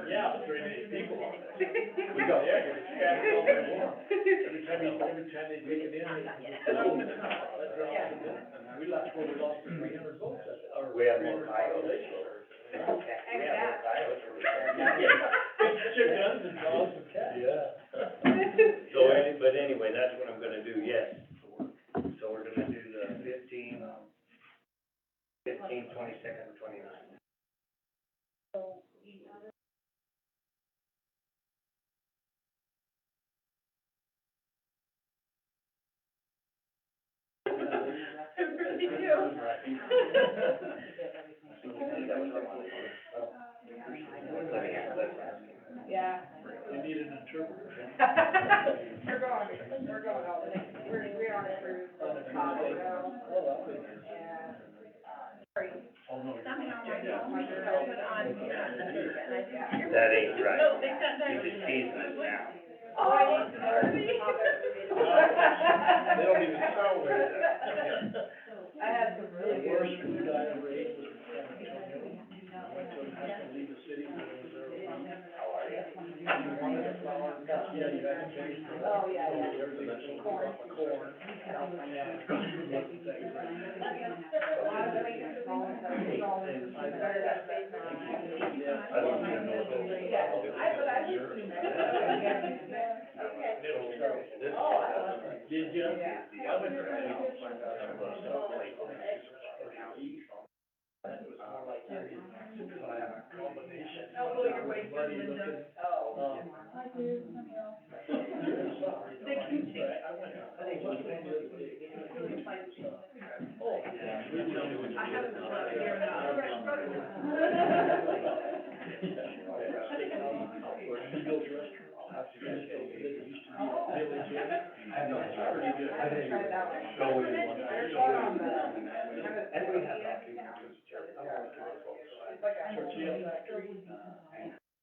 S11: Yeah, 3 people on it. We go, yeah, you expand it all they want. Every time they take it in, we lost, well, we lost 300 votes, or.
S4: We have more coyotes.
S6: And that.
S11: Chick guns and dogs and cats.
S4: So, but anyway, that's what I'm gonna do, yes. So we're gonna do the 15, 22nd, 29th.
S6: I really do. Yeah.
S11: You need an interpreter.
S6: We're going all day. We are on a cruise. Colorado. And,
S11: Oh, no.
S5: Somehow my phone was open on, yeah.
S4: That ain't right.
S5: No, they got that.
S4: You're just teasing us now.
S6: oh, I need to know.
S11: They don't even sound like that.
S6: I had some
S11: The
S6: really
S11: worst
S6: good.
S11: food I ever ate was from San Antonio. Went to, had to leave the city when I was there.
S4: How are you?
S11: You wanted a flour, yeah, you had to pay for it.
S6: Oh, yeah, yeah.
S11: Everything was
S6: Corn.
S11: corn.
S4: I don't even know what those are.
S11: Did you?
S4: I went to find out
S11: So I have a combination.
S6: Oh, your way through
S11: Muddy
S6: Linda.
S11: looking.
S6: Oh.
S8: I do, somehow.
S6: They can take.
S11: I went, I was looking at the other day. Oh, yeah.
S6: I haven't tried here now.
S11: Eagles Restaurant. It used to be a village inn.
S4: I know, it's pretty good.
S6: I haven't tried that one.
S4: Go with one.
S6: There's one on the,
S4: And we have that too.
S6: it's like a
S11: Tortilla
S6: factory.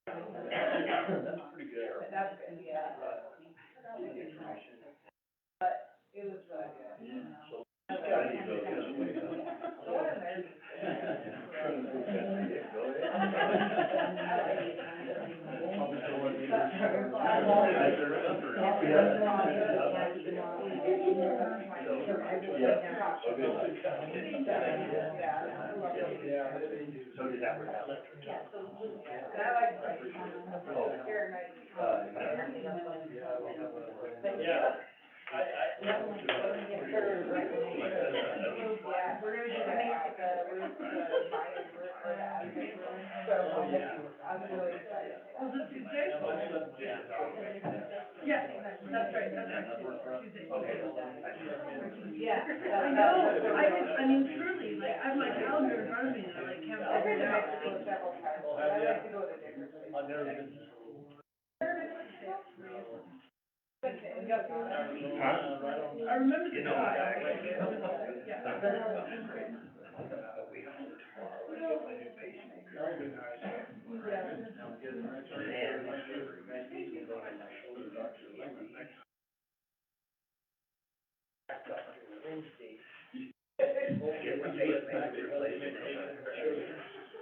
S11: That's pretty good.
S6: That's good, yeah. But it was really good.
S4: It's gotta be really good.
S6: So what am
S4: So does that work out?
S6: And I like here at night.
S11: Yeah.
S6: Yeah, we're gonna do the mix at the roof, the Mayan roof, or the Aztec roof. So, I'm really excited.
S10: Was it Tuesday? Yeah, that's right, Tuesday.
S6: Yeah.
S10: I know, I mean, truly, like, I have my calendar in front of me, and I like can't
S6: I've been
S10: figure
S6: to
S10: it out.
S6: Mexico several times, but I like to go to different places.
S11: I've never been.
S6: And go through that.
S10: I remember the
S4: You know,
S10: guy.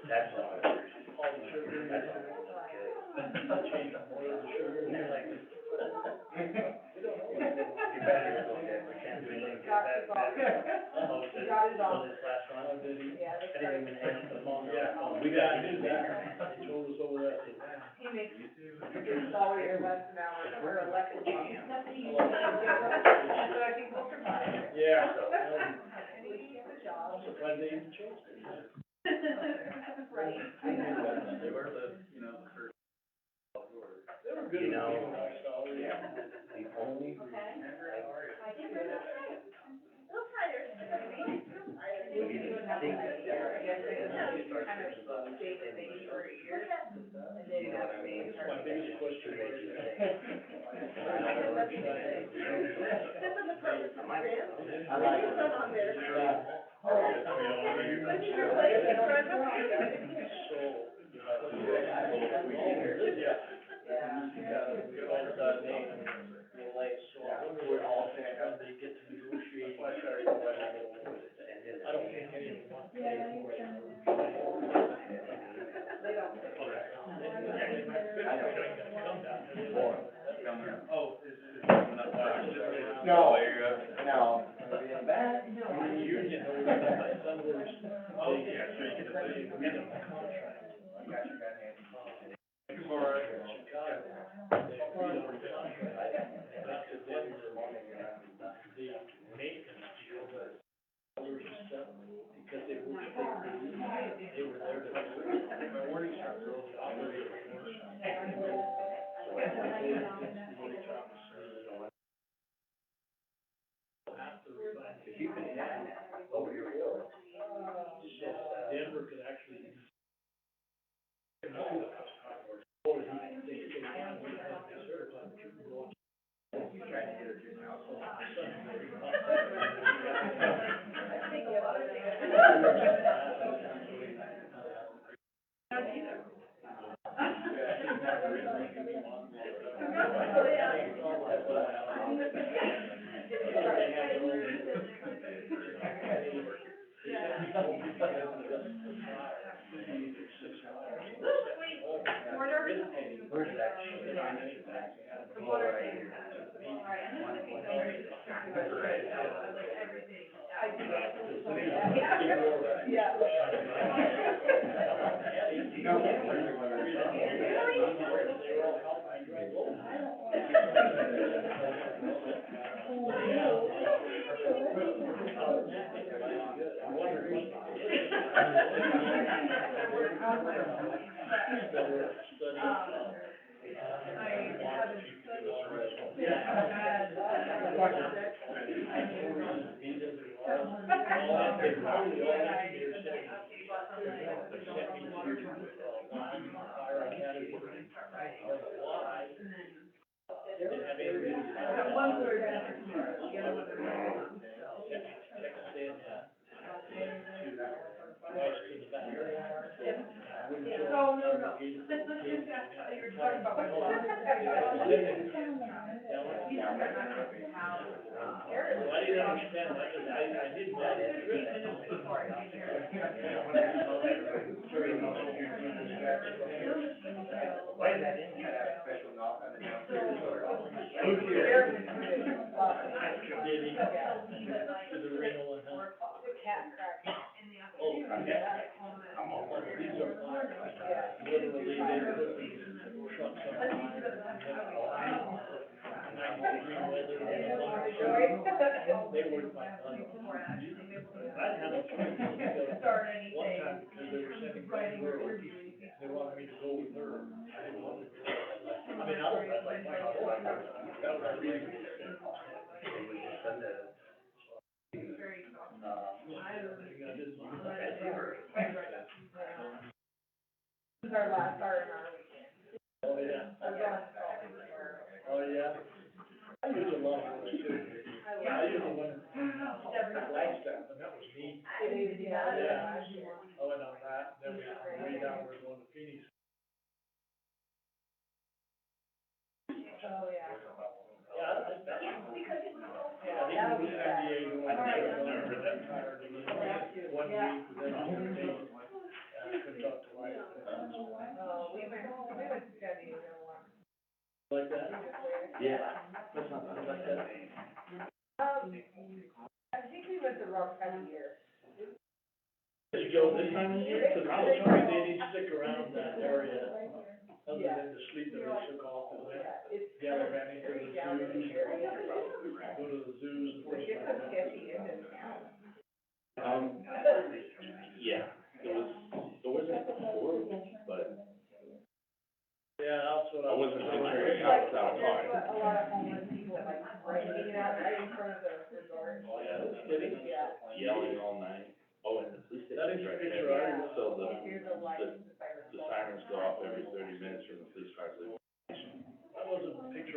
S4: That's all.
S11: We got to do that. He told us over at the.
S6: He makes $1 less an hour for electric. So I think we'll survive.
S11: Yeah.
S6: At least he has a job.
S11: I'm surprised they even chose it.
S6: Right.
S3: They were the, the first.
S11: They were good.
S4: You know,
S11: people, I saw, yeah.
S4: the only reason we didn't think that there,
S6: Kind of stay the same for a year. And then
S4: you know what I mean?
S11: My biggest question was.
S6: That's a
S2: No,
S11: Denver could actually.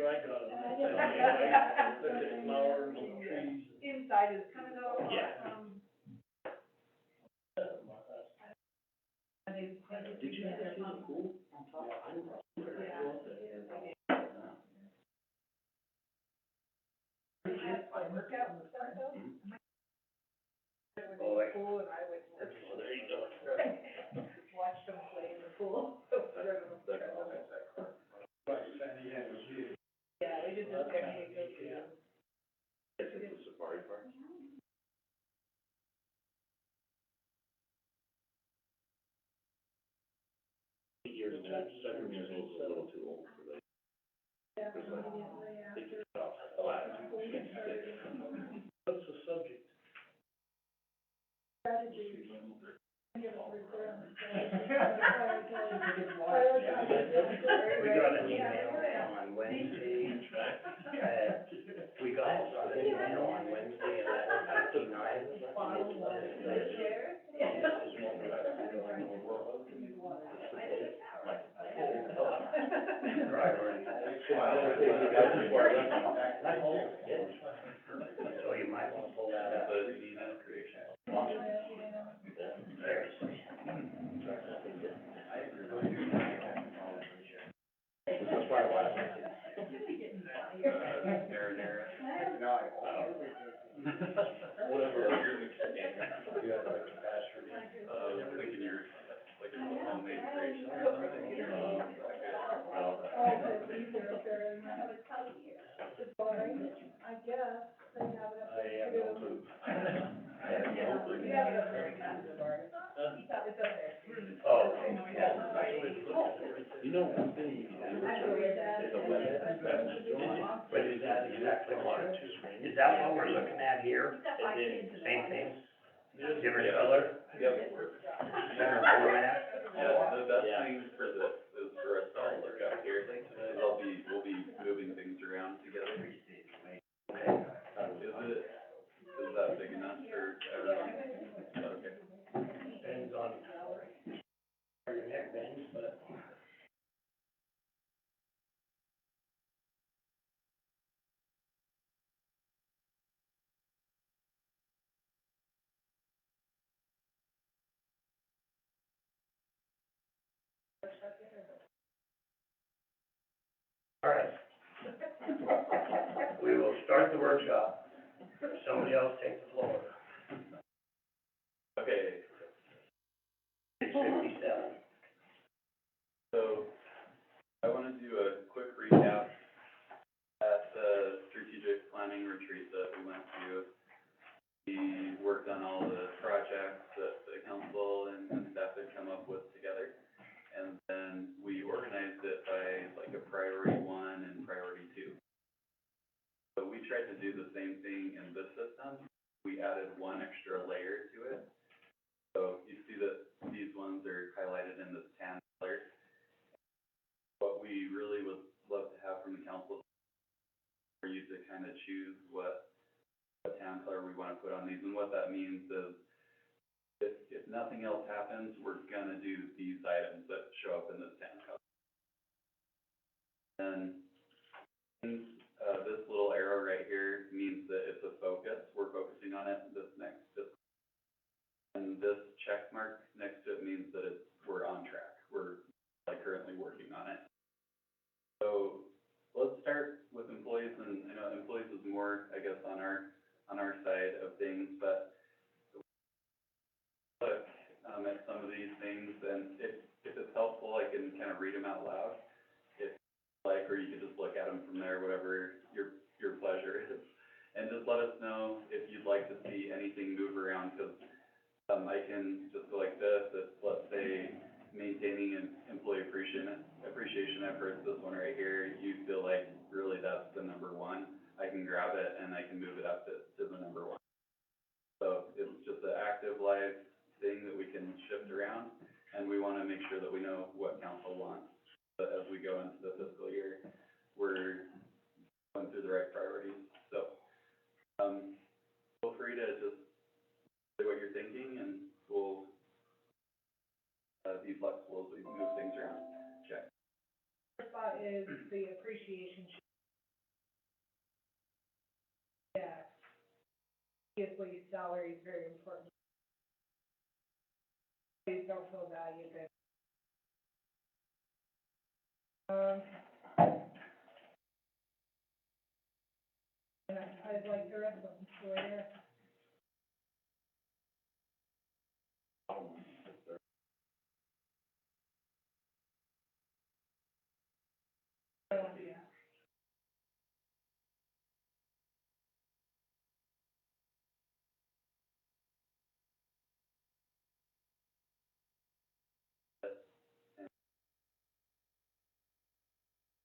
S11: I got it. Look at flowers and trees.
S6: Inside is kind of,
S11: Yeah.
S9: Did you ever see the pool on top? I don't know.
S6: workout and stuff though.
S4: Oh, like,
S6: Pool and I would work.
S11: Well, there you go.
S6: Watch them play in the pool.
S11: Right, Sandy, yeah, it was you.
S6: Yeah, we did this technique.
S11: Yeah.
S3: It's the safari park. Years old, 7 years old is a little too old for that. They took it off last.
S11: What's the subject?
S4: we got an email on Wednesday, we got an email on Wednesday at 11:59. Priority. So you might want to pull that up.
S3: The DNS creation.
S4: Very sweet.
S2: That's why I laughed.
S3: Marinara.
S2: No,
S3: Whatever.
S2: you got like a pasture.
S3: Thinking you're like a homemade creation or something.
S6: I guess, they have it up
S11: I have no clue.
S6: We have it up there. It's up there.
S4: Oh, okay.
S3: You know, one thing you can do is a web.
S4: But is that exactly what, is that what we're looking at here? Same thing? Different color?
S3: Yep.
S4: Different format?
S3: Yeah, the best thing for this is for us to all look up here, because we'll be moving things around together.
S4: Okay.
S3: Is that big enough for everyone? Okay.
S4: Depends on where your neck bends, but. All right. We will start the workshop. Somebody else take the floor.
S3: Okay,
S4: 6:57.
S3: so I want to do a quick recap at the strategic planning retreat that we went to. We worked on all the projects that the council and staff had come up with together. And then we organized it by like a priority 1 and priority 2. So we tried to do the same thing in this system. We added one extra layer to it. So you see that these ones are highlighted in this tan color. What we really would love to have from the council for you to kind of choose what tan color we want to put on these. And what that means is if nothing else happens, we're gonna do these items that show up in this tan color. And this little arrow right here means that it's a focus. We're focusing on it this next fiscal. And this check mark next to it means that we're on track. We're like currently working on it. So let's start with employees, and I know employees is more, I guess, on our side of things, but look at some of these things, and if it's helpful, I can kind of read them out loud, if you like, or you can just look at them from there, whatever your pleasure is. And just let us know if you'd like to see anything move around, because I can just go like this, if, let's say, maintaining an employee appreciation efforts, this one right here, you feel like really that's the number 1, I can grab it and I can move it up to the number 1. So it's just an active live thing that we can shift around, and we want to make sure that we know what council wants. But as we go into the fiscal year, we're going through the right priorities. So feel free to just say what you're thinking, and we'll be flexible as we move things around. Check.
S6: First thought is the appreciation Yeah. Obviously, salary is very important. Please don't feel valued, but. And I'd like the rest of them, so yeah. Yeah.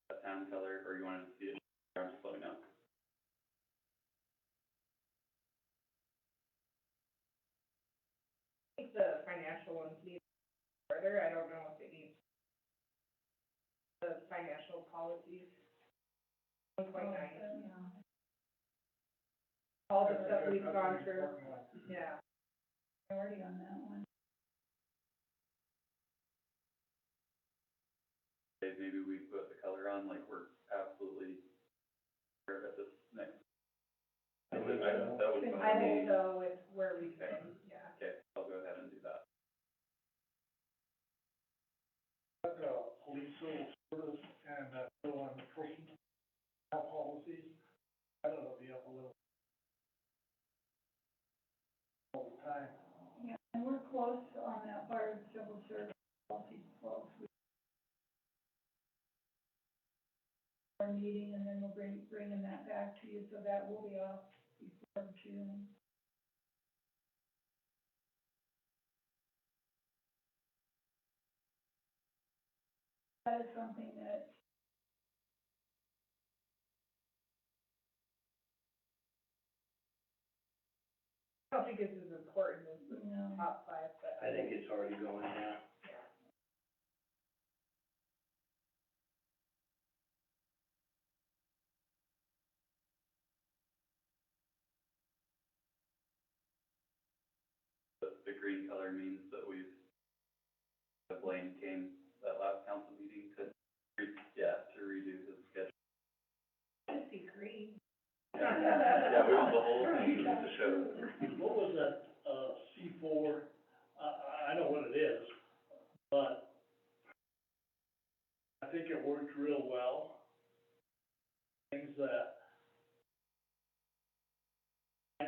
S3: That town color, or you wanted to see it, just let me know.
S6: I think the financial ones need further, I don't know if it needs the financial policies. 1.9. All the stuff we've gone through, yeah.
S8: Already on that one.
S3: Okay, maybe we put the color on, like we're absolutely sure at this next. That would
S6: I think so with where we've
S3: Okay.
S6: been, yeah.
S3: Okay, I'll go ahead and do that.
S11: Police civil service and, so on personnel policies, that'll be up a little all the time.
S8: Yeah, and we're close on that part of civil service policy, folks. Our meeting, and then we'll bringing that back to you, so that will be off before June. That is something that
S6: I don't think it's as important as the
S8: No.
S6: top five, but.
S4: I think it's already going now.
S3: The green color means that Blaine came that last council meeting to redo his schedule.
S8: I see green.
S3: Yeah, we want the whole thing to show.
S11: What was that, C4? I know what it is, but I think it worked real well. Things that,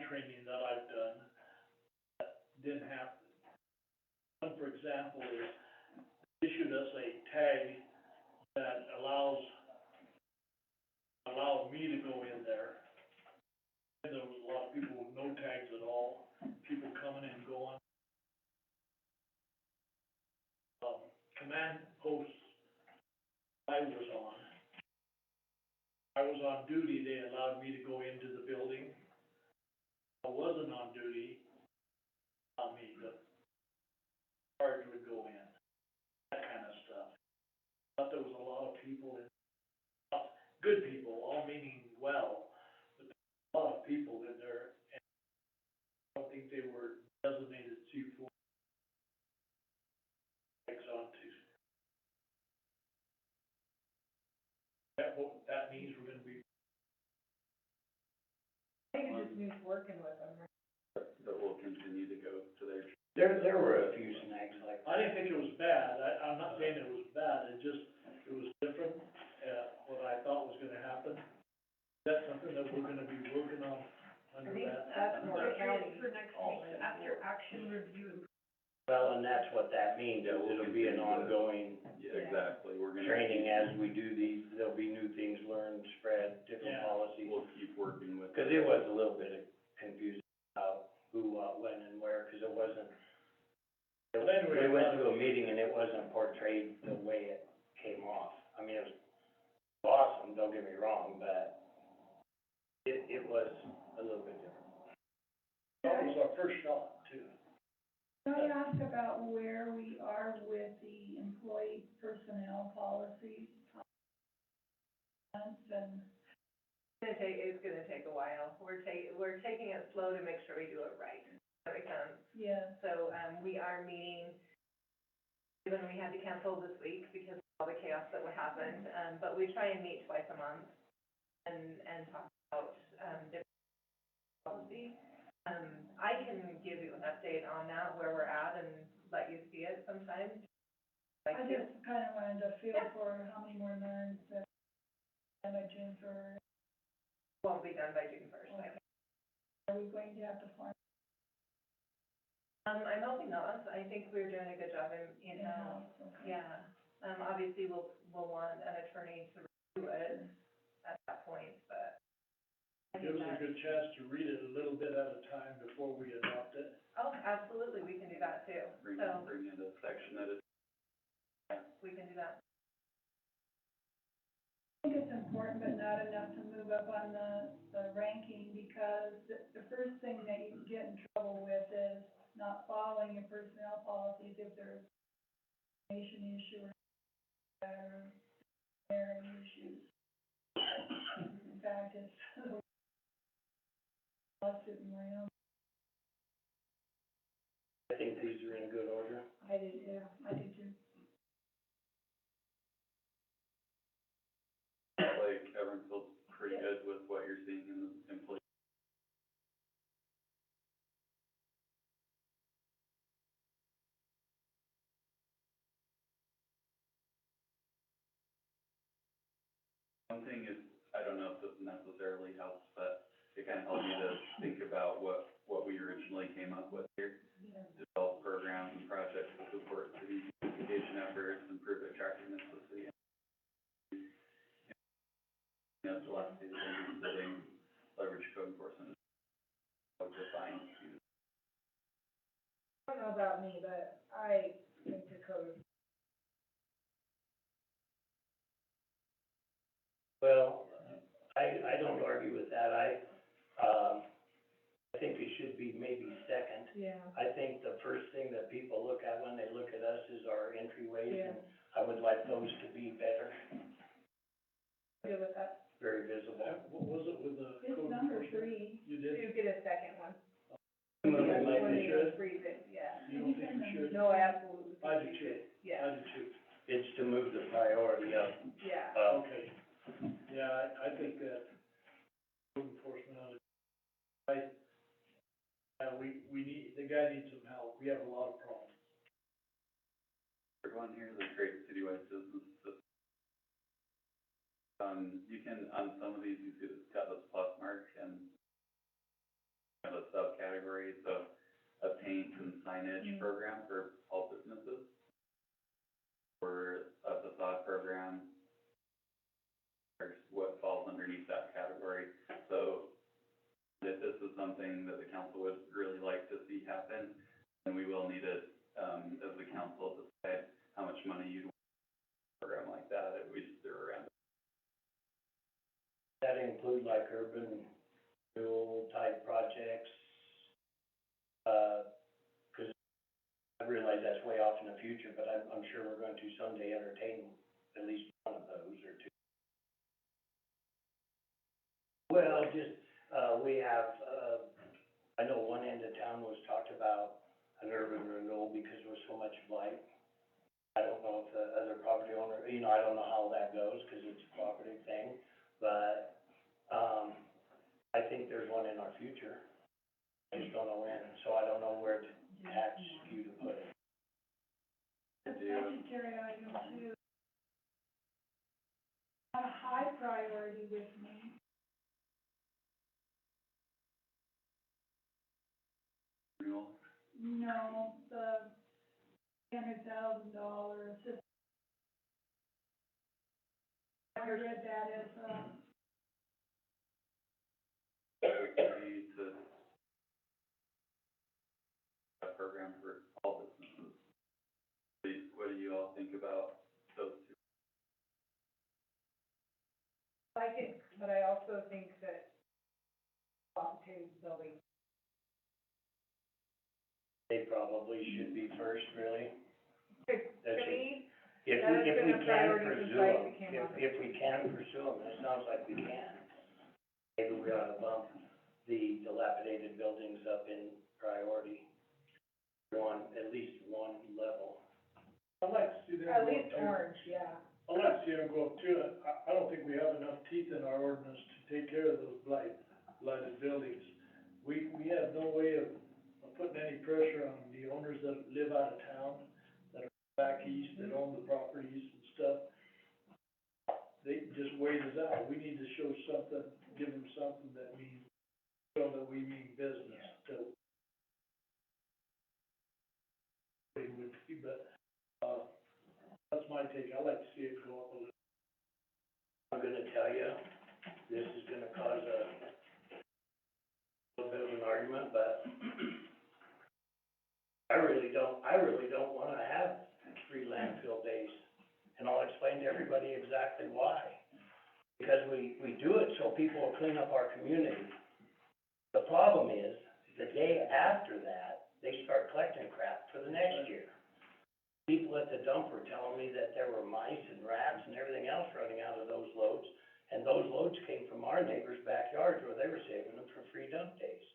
S11: training that I've done, that didn't happen. One, for example, is issued us a tag that allowed me to go in there. And there was a lot of people with no tags at all, people coming and going. Command posts I was on duty, they allowed me to go into the building. I wasn't on duty, the guards would go in, that kind of stuff. But there was a lot of people good people, all meaning well, but there were a lot of people in there, and I don't think they were designated C4 tags onto. That means we're gonna be.
S6: I think it just means working with them, right?
S3: That will continue to go to their.
S4: There were a few snags like that.
S11: I didn't think it was bad, I'm not saying it was bad, it was different, what I thought was gonna happen. That's something that we're gonna be working on under that.
S6: That's more county.
S8: For next week's after action review.
S4: Well, and that's what that means, it'll be an ongoing
S3: Yeah, exactly, we're gonna.
S4: training as we do these, there'll be new things learned, spread, different
S11: Yeah.
S4: policies.
S3: We'll keep working with.
S4: Cause it was a little bit confusing about who, what, when, and where, cause it wasn't.
S11: But anyway,
S4: We went to a meeting and it wasn't portrayed the way it came off. I mean, it was awesome, don't get me wrong, but it was a little bit different.
S11: That was our first shot too.
S8: Can I ask about where we are with the employee personnel policies? And
S5: It's gonna take a while. We're taking it slow to make sure we do it right. Does that make sense?
S8: yeah,
S5: So, we are meeting, even we had to cancel this week because of all the chaos that would happen, but we try and meet twice a month and talk about, different policy. I can give you an update on that, where we're at, and let you see it sometime.
S8: I just kind of wanted to feel for how many more months that damages or
S5: Won't be done by June first,
S8: are we going to have to find
S5: I'm hoping not. I think we're doing a good job in,
S8: in-house? Okay.
S5: yeah. Obviously, we'll want an attorney to review it at that point, but. I
S11: Give
S5: think
S11: us a
S5: that-
S11: good chance to read it a little bit at a time before we adopt it.
S5: Oh, absolutely, we can do that too.
S3: Bring
S5: So,
S3: in a section at a
S5: we can do that.
S8: I think it's important, but not enough to move up on the ranking, because the first thing that you can get in trouble with is not following your personnel policies if there's information issue or hiring issues. In fact, it's lawsuit in Wyoming.
S4: I think these are in good order.
S8: I did, yeah, I did too.
S3: like everyone feels pretty good with what you're seeing in the employee. One thing is, I don't know if this necessarily helps, but it kind of helped me to think about what we originally came up with here. Develop programs and projects to support city beautification efforts, improve attractiveness of the city. Dilapidated buildings, setting, leverage code enforcement, define.
S6: I don't know about me, but I think the code is.
S4: Well, I don't argue with that. I think it should be maybe second.
S6: Yeah.
S4: I think the first thing that people look at when they look at us is our entryways,
S6: Yeah.
S4: and I would like those to be better,
S6: Good with that.
S4: very visible.
S11: What was it with the
S8: It's
S11: code
S8: number
S11: enforcement?
S8: 3.
S11: You
S6: You
S11: did?
S6: get a second one.
S4: Some of them
S11: Yeah,
S4: might
S11: when
S4: be
S11: they
S4: good.
S6: Freeze it, yeah.
S11: You don't think we should?
S6: No, absolutely.
S11: I do too.
S6: Yeah,
S11: I do too.
S4: It's to move the priority up.
S6: yeah.
S11: Okay. Yeah, I think that code enforcement ought to, we need, the guy needs some help. We have a lot of problems.
S3: Everyone here, the great citywide business system. You can, on some of these, you see it's got this plus mark and kind of a subcategory, so a paint and signage program for all businesses. Or a facade program, there's what falls underneath that category. So if this is something that the council would really like to see happen, then we will need it, as the council decide how much money you'd want for a program like that, if we just threw around.
S4: That include like urban renewal type projects, 'cause I realize that's way off in the future, but I'm sure we're going to someday entertain at least one of those or two. Well, just, we have, I know one end of town was talked about an urban renewal because there was so much blight. I don't know if the other property owner, I don't know how that goes, 'cause it's a property thing, but, I think there's one in our future. I just don't know when, so I don't know where to tax you to put it.
S8: The budgetary item too. Not a high priority with me.
S3: Renewal.
S8: No, the $100,000 assistance. I read that as,
S3: Need to a program for all businesses. What do you all think about those two?
S6: I think, but I also think that to building.
S4: They probably should be first, really.
S6: To
S4: That should-
S6: me,
S4: If
S6: that has
S4: we
S6: been a
S4: can
S6: priority
S4: pursue
S6: since I
S4: them,
S6: became on
S4: if we can pursue them, it sounds like we can. Maybe we ought to bump the dilapidated buildings up in priority. At least one level.
S11: I'd like to see them
S6: at
S11: go
S6: least
S11: up too.
S6: orange, yeah.
S11: I'd like to see them go up too. I don't think we have enough teeth in our ordinance to take care of those blighted buildings. we have no way of putting any pressure on the owners that live out of town, that are back east, that own the properties and stuff. They just wait us out. We need to show something, give them something that means, show that we mean business, so. It would be, but, that's my take. I like to see it go up a little.
S4: I'm gonna tell you, this is gonna cause a little bit of an argument, but I really don't wanna have free landfill days. And I'll explain to everybody exactly why. Because we do it so people will clean up our community. The problem is, the day after that, they start collecting crap for the next year. People at the dump were telling me that there were mice and rats and everything else running out of those loads. And those loads came from our neighbors' backyards where they were saving them for free dump days.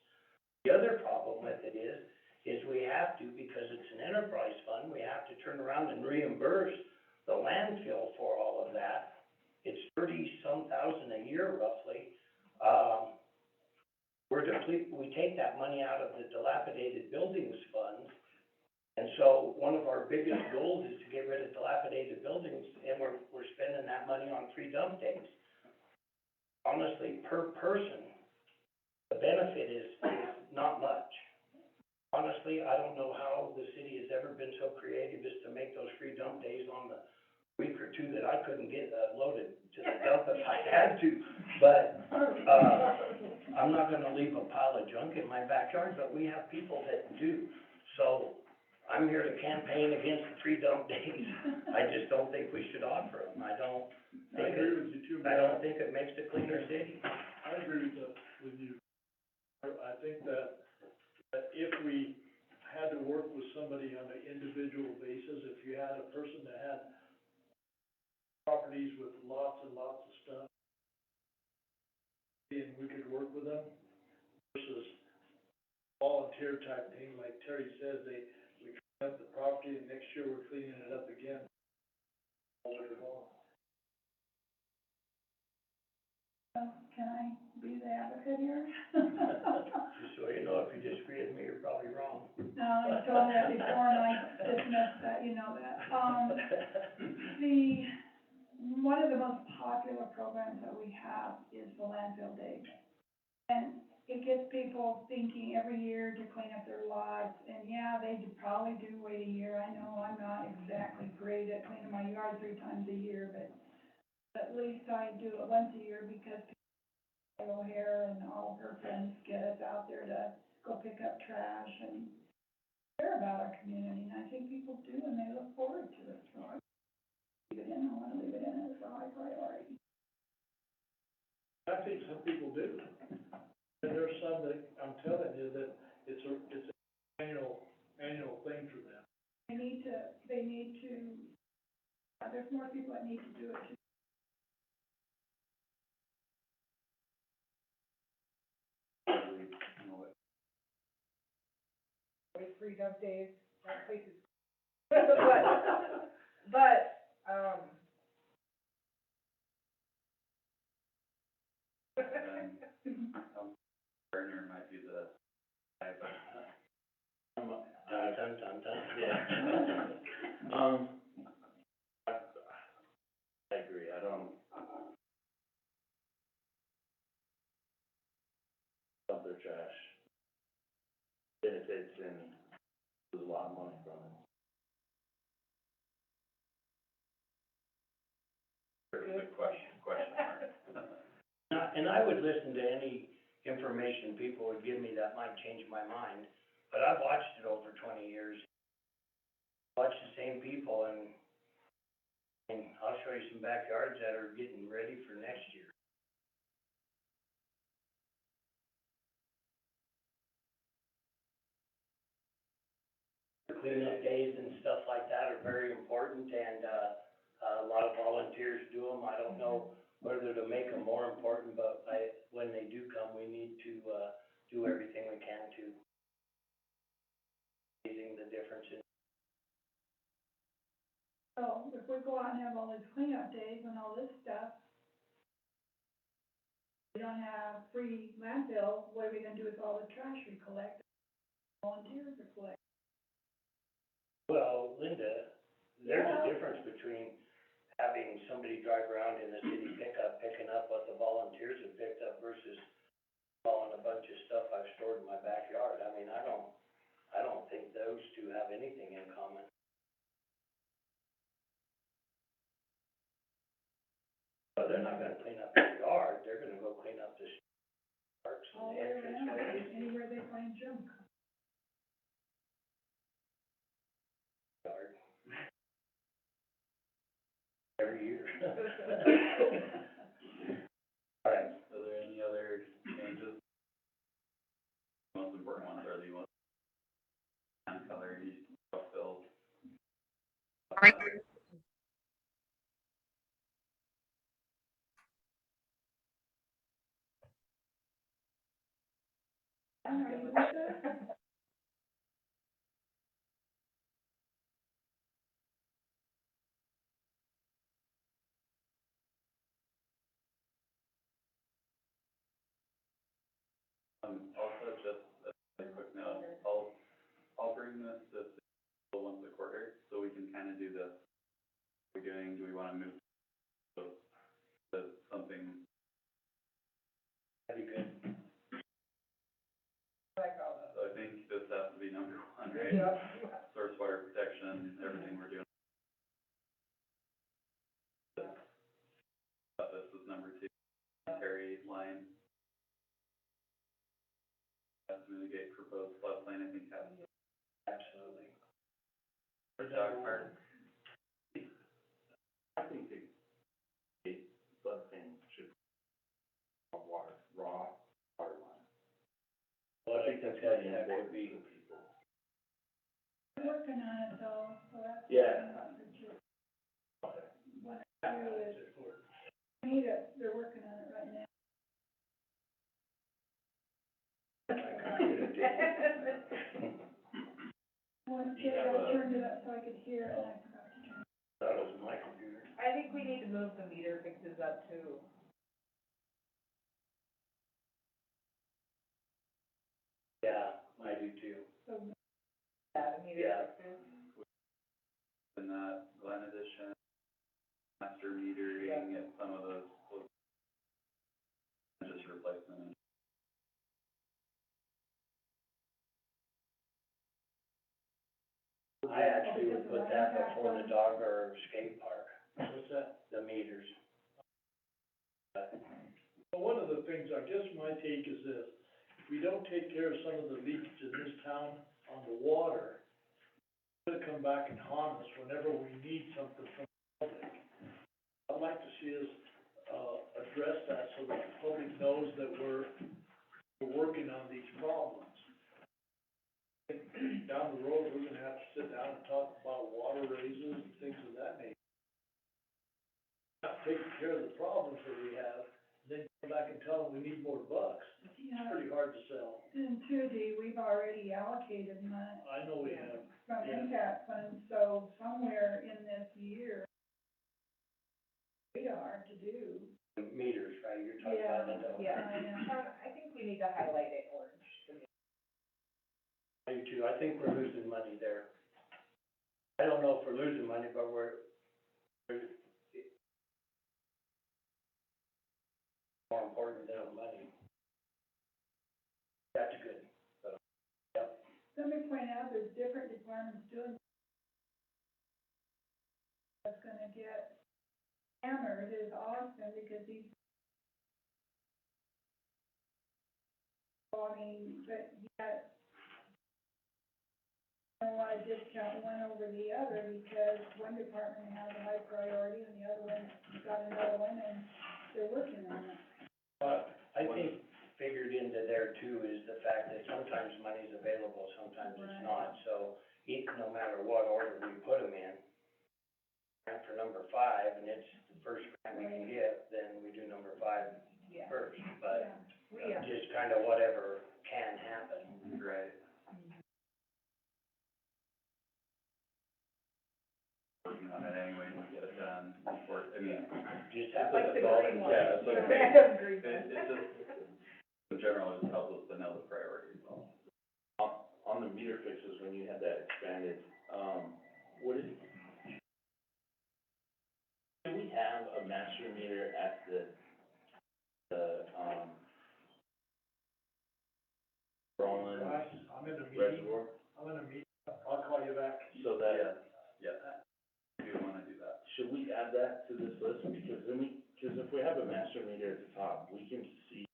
S4: The other problem with it is we have to, because it's an enterprise fund, we have to turn around and reimburse the landfill for all of that. It's 30-some thousand a year roughly. We take that money out of the dilapidated buildings fund. And so one of our biggest goals is to get rid of dilapidated buildings, and we're spending that money on free dump days. Honestly, per person, the benefit is not much. Honestly, I don't know how the city has ever been so creative as to make those free dump days on the week or two that I couldn't get loaded to the dump if I had to. But, I'm not gonna leave a pile of junk in my backyard, but we have people that do. So, I'm here to campaign against the free dump days. I just don't think we should offer them. I don't think it makes a cleaner city.
S11: I agree with you. I think that if we had to work with somebody on an individual basis, if you had a person that had properties with lots and lots of stuff, and we could work with them, versus volunteer type thing, like Terry says, we clean up the property, and next year we're cleaning it up again. All year long.
S8: Can I be the advocate here?
S4: Just so you know, if you disagree with me, you're probably wrong.
S8: No, I told that before, and I dismissed that, you know that. One of the most popular programs that we have is the landfill day. And it gets people thinking every year to clean up their lots, and yeah, they probably do wait a year. I know I'm not exactly great at cleaning my yard 3 times a year, but at least I do it once a year because O'Hare and all of her friends get us out there to go pick up trash and care about our community, and I think people do, and they look forward to it, so I leave it in, I wanna leave it in as a high priority.
S11: I think some people do. And there's some that, I'm telling you, that it's an annual thing for them.
S8: They need to, there's more people that need to do it too.
S6: Free dump days, that place is.
S3: Gardner might be the guy, but,
S4: Yeah.
S3: I agree, I don't. Dump their trash. Benefits and lose a lot of money from it.
S2: Good question mark.
S4: And I would listen to any information people would give me that might change my mind, but I've watched it over 20 years. Watch the same people, and I'll show you some backyards that are getting ready for next year. Cleanup days and stuff like that are very important, and a lot of volunteers do them. I don't know whether to make them more important, but when they do come, we need to do everything we can to amazing the difference in.
S8: So if we go out and have all these cleanup days and all this stuff, We don't have free landfill, what are we gonna do with all the trash we collect? Volunteers are collecting.
S4: Well, Linda, there's
S8: Yeah.
S4: a difference between having somebody drive around in the city pickup, picking up what the volunteers have picked up versus hauling a bunch of stuff I've stored in my backyard. I mean, I don't think those two have anything in common. But they're not gonna clean up your yard, they're gonna go clean up the parks
S8: All
S4: and
S8: the
S4: the
S8: way around,
S4: entranceways.
S8: anywhere they find junk.
S4: Yard. Every year. All right,
S3: Are there any other changes? Most important ones are the ones, and color, filled.
S8: All right, Lisa?
S3: Also, just a quick note, I'll bring this to the once a quarter, so we can kind of do this. We're doing, do we want to move to something?
S4: that'd be good.
S3: So I think this has to be number one, right? Source water protection, everything we're doing. This is number two, sanitary line. To mitigate proposed floodplain, I think has.
S4: Absolutely.
S3: For dog park.
S2: I think the floodplain should have water, raw water line.
S4: Well, I think that could be.
S8: We're working on it though, so that's.
S4: Yeah.
S8: What I do is, they're working on it right now. One day I turned it up so I could hear and I forgot to turn it.
S4: That was my computer.
S1: I think we need to move the meter fixes up too.
S4: Yeah, I do too.
S8: So,
S1: Yeah, the meter
S4: Yeah.
S1: fixes.
S3: In that Glen edition, master metering and some of those, just replacement.
S4: I actually would put that before the dog or skate park,
S11: What's that?
S4: the meters.
S11: Well, one of the things, I guess my take is this, if we don't take care of some of the leakage in this town on the water, it's gonna come back and haunt us whenever we need something from the public. I'd like to see us, address that so that the public knows that we're working on these problems. Down the road, we're gonna have to sit down and talk about water raises and things of that nature. Not taking care of the problems that we have, then come back and tell them we need more bucks. It's
S8: yeah,
S11: pretty hard to sell.
S8: and 2D, we've already allocated money
S11: I know we have.
S8: from
S11: Yeah.
S8: impact funds, so somewhere in this year, we are to do.
S4: Meters, right, you're talking about the.
S1: Yeah.
S8: I know.
S1: I think we need to highlight it orange.
S4: I do too, I think we're losing money there. I don't know if we're losing money, but we're more important than money. That's good, but, yep.
S8: Let me point out, there's different departments doing. That's gonna get hammered is Austin because he's. I mean, but yet. I don't wanna discount one over the other because one department has a high priority and the other one's got another one and they're working on it.
S4: I think figured into there too is the fact that sometimes money's available, sometimes it's not, so no matter what order we put them in, grant for number 5, and it's the first grant we can get, then we do number 5
S1: Yeah.
S4: first, but
S8: Yeah.
S4: just kinda whatever can happen.
S3: Right. Working on it anyway, and get it done before, I mean,
S4: Just
S3: it's
S4: have
S3: like
S4: to
S6: the
S3: all,
S6: green one.
S3: yeah, it's like,
S6: The random green
S3: it,
S6: one.
S3: it just, in general, it just helps us to know the priorities, so.
S7: On the meter fixes, when you had that expanded, what is, do we have a master meter at the Rawlins
S11: I'm in a meeting,
S7: reservoir?
S11: I'll call you back.
S7: So that,
S3: Yeah, if you wanna do that.
S7: should we add that to this list? Because then because if we have a master meter at the top, we can see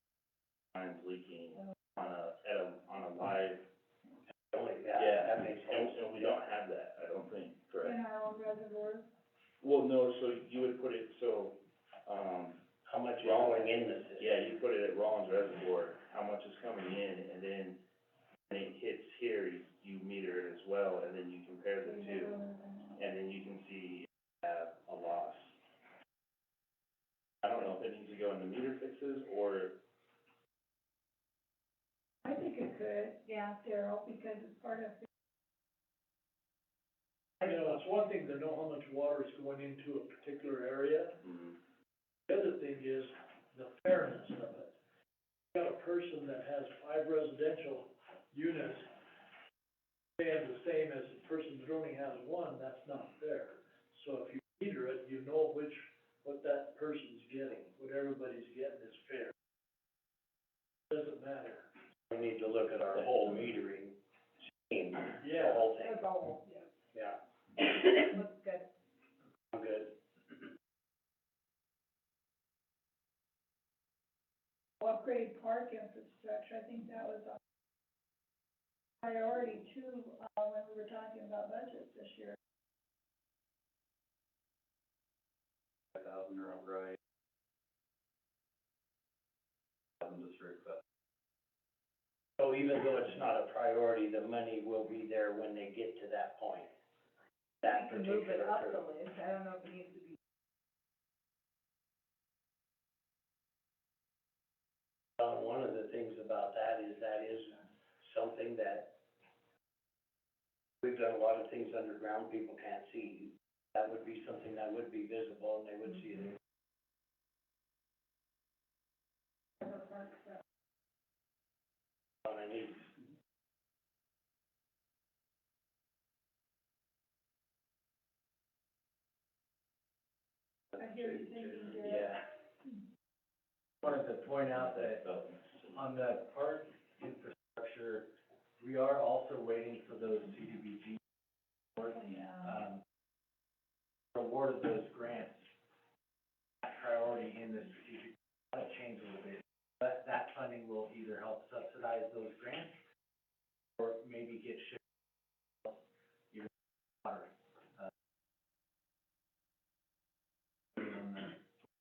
S7: lines leaking on a live.
S4: Yeah, that makes sense.
S7: And we don't have that, I don't think, correct?
S8: In our own reservoirs.
S7: Well, no, so you would put it, so,
S4: How much is going in the system?
S7: yeah, you put it at Rawlins Reservoir, how much is coming in, and then when it hits here, you meter it as well, and then you compare the two, and then you can see if you have a loss. I don't know if it needs to go in the meter fixes, or,
S8: I think it could, yeah, Daryl, because it's part of,
S11: You know, it's one thing to know how much water is going into a particular area. The other thing is the fairness of it. You got a person that has 5 residential units, paying the same as a person that only has 1, that's not fair. So if you meter it, you know what that person's getting, what everybody's getting is fair. Doesn't matter.
S4: We need to look at our whole metering scheme, the
S11: Yeah.
S4: whole thing.
S6: That's all, yeah.
S4: Yeah,
S6: Looks good.
S4: I'm good.
S8: upgrade park infrastructure, I think that was a priority too, when we were talking about budgets this year.
S3: 5,000 are right. District, but.
S4: So even though it's not a priority, the money will be there when they get to that point. That
S6: We can move it
S4: particular
S6: up
S4: curve.
S6: the list, I don't know if it needs to be.
S4: One of the things about that is something that we've done a lot of things underground people can't see. That would be something that would be visible and they would see it. On a need.
S8: I hear you thinking, Daryl.
S4: Yeah.
S12: Wanted to point out that on the park infrastructure, we are also waiting for those CDBG awards.
S8: Yeah.
S12: Award of those grants, priority in the strategic, that'll change a little bit. But that funding will either help subsidize those grants or maybe get shared even water. On the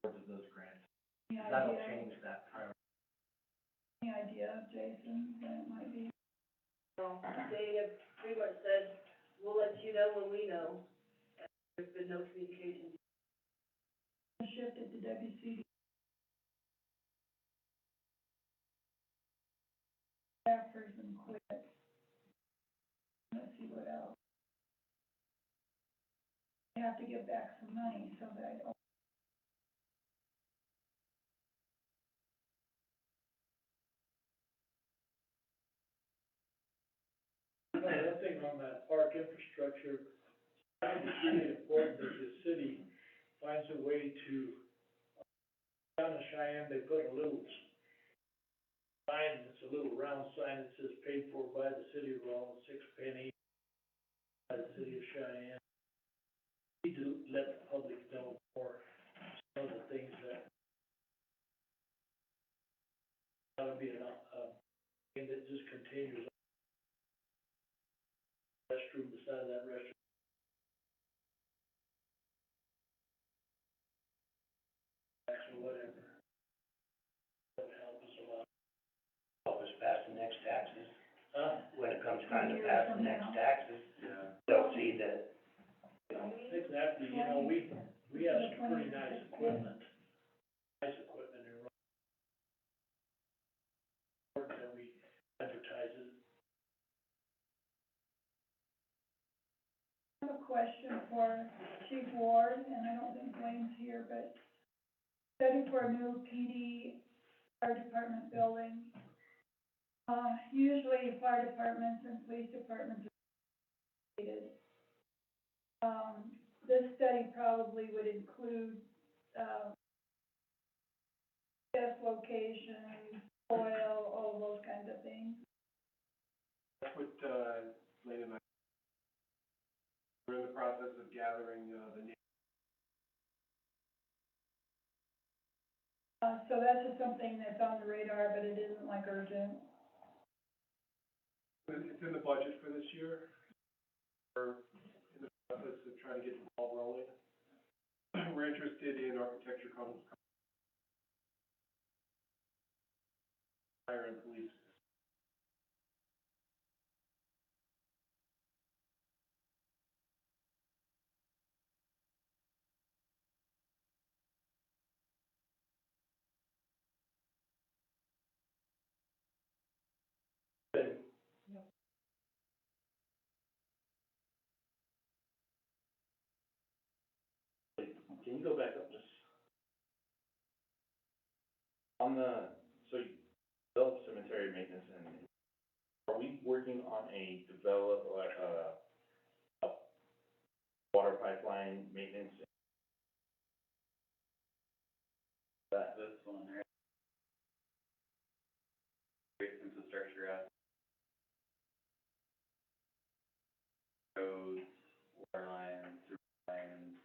S12: awards of those grants. That'll change that priority.
S8: Any idea, Jason, when it might be?
S5: They have pretty much said, we'll let you know when we know. There's been no communication.
S8: Shifted to WCD. Staffers and quit. Let's see what else. They have to give back some money, so that I don't.
S11: One thing on that park infrastructure, I think it's really important that the city finds a way to, down in Cheyenne, they put a little sign, it's a little round sign that says paid for by the city of Rawlins, 6 pennies by the city of Cheyenne. We need to let the public know more, some of the things that ought to be a thing that just continues. Restroom beside that restroom. Or whatever. That would help us a lot.
S4: Help us pass the next taxes. When it comes time to
S8: Years
S4: pass
S8: from
S4: the next
S8: now.
S4: taxes,
S3: Yeah.
S4: they'll see that,
S11: Exactly, you know, we have some pretty nice equipment. Nice equipment in Rock. That we advertise it.
S8: I have a question for Chief Ward, and I don't think Wayne's here, but study for a new PD fire department building. Usually fire departments and police departments are related. This study probably would include, gas location, oil, all those kinds of things.
S7: That's what, Lane and I, we're in the process of gathering, the need.
S8: So that's just something that's on the radar, but it isn't like urgent.
S7: It's in the budget for this year. We're in the process of trying to get the ball rolling. We're interested in architecture, fire and police.
S3: Can you go back up just? On the, so you develop cemetery maintenance and are we working on a water pipeline maintenance? This one, right? Infrastructure out. Roads, water lines, sewer lines.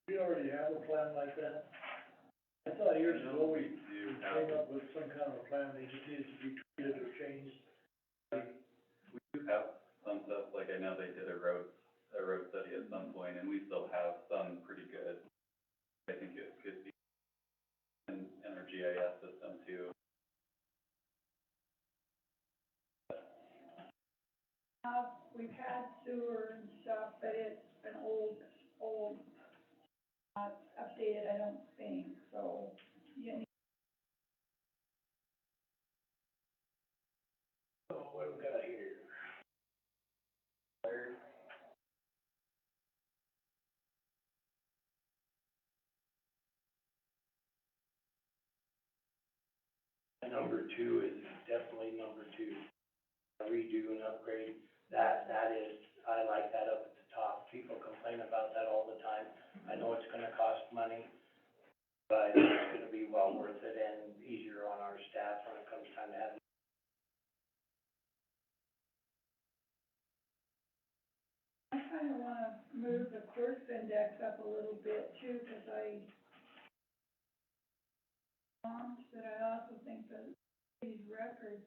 S11: We already have a plan like that. I thought years ago we came up with some kind of a plan, they just needed to be tweeted or changed.
S3: We do have some stuff, like I know they did a road study at some point, and we still have some pretty good. I think it could be in our GIS system too.
S8: We've had sewer and stuff, but it's an old, not updated, I don't think, so, you need.
S11: So what do we got here?
S4: Number two is definitely number two. Redo and upgrade, that is, I like that up at the top. People complain about that all the time. I know it's gonna cost money, but it's gonna be well worth it and easier on our staff when it comes time to have.
S8: I kinda wanna move the clerk's index up a little bit too, cause but I also think that these records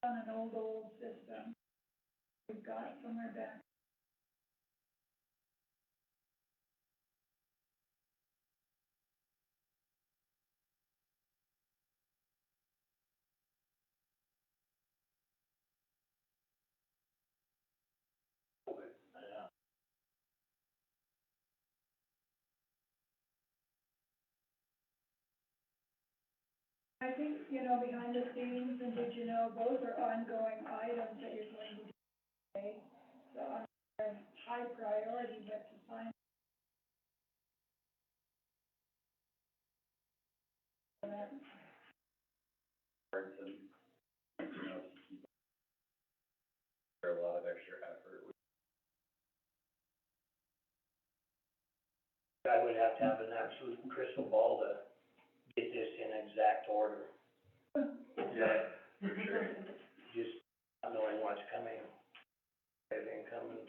S8: on an old system, we've got somewhere back. I think, behind the scenes, and did you know, those are ongoing items that you're going to do today. So they're high priority, but to find that.
S3: Parts and, there a lot of extra effort.
S4: I would have to have an absolute crystal ball to get this in exact order.
S3: Yeah, for sure.
S4: Just not knowing what's coming, everything coming.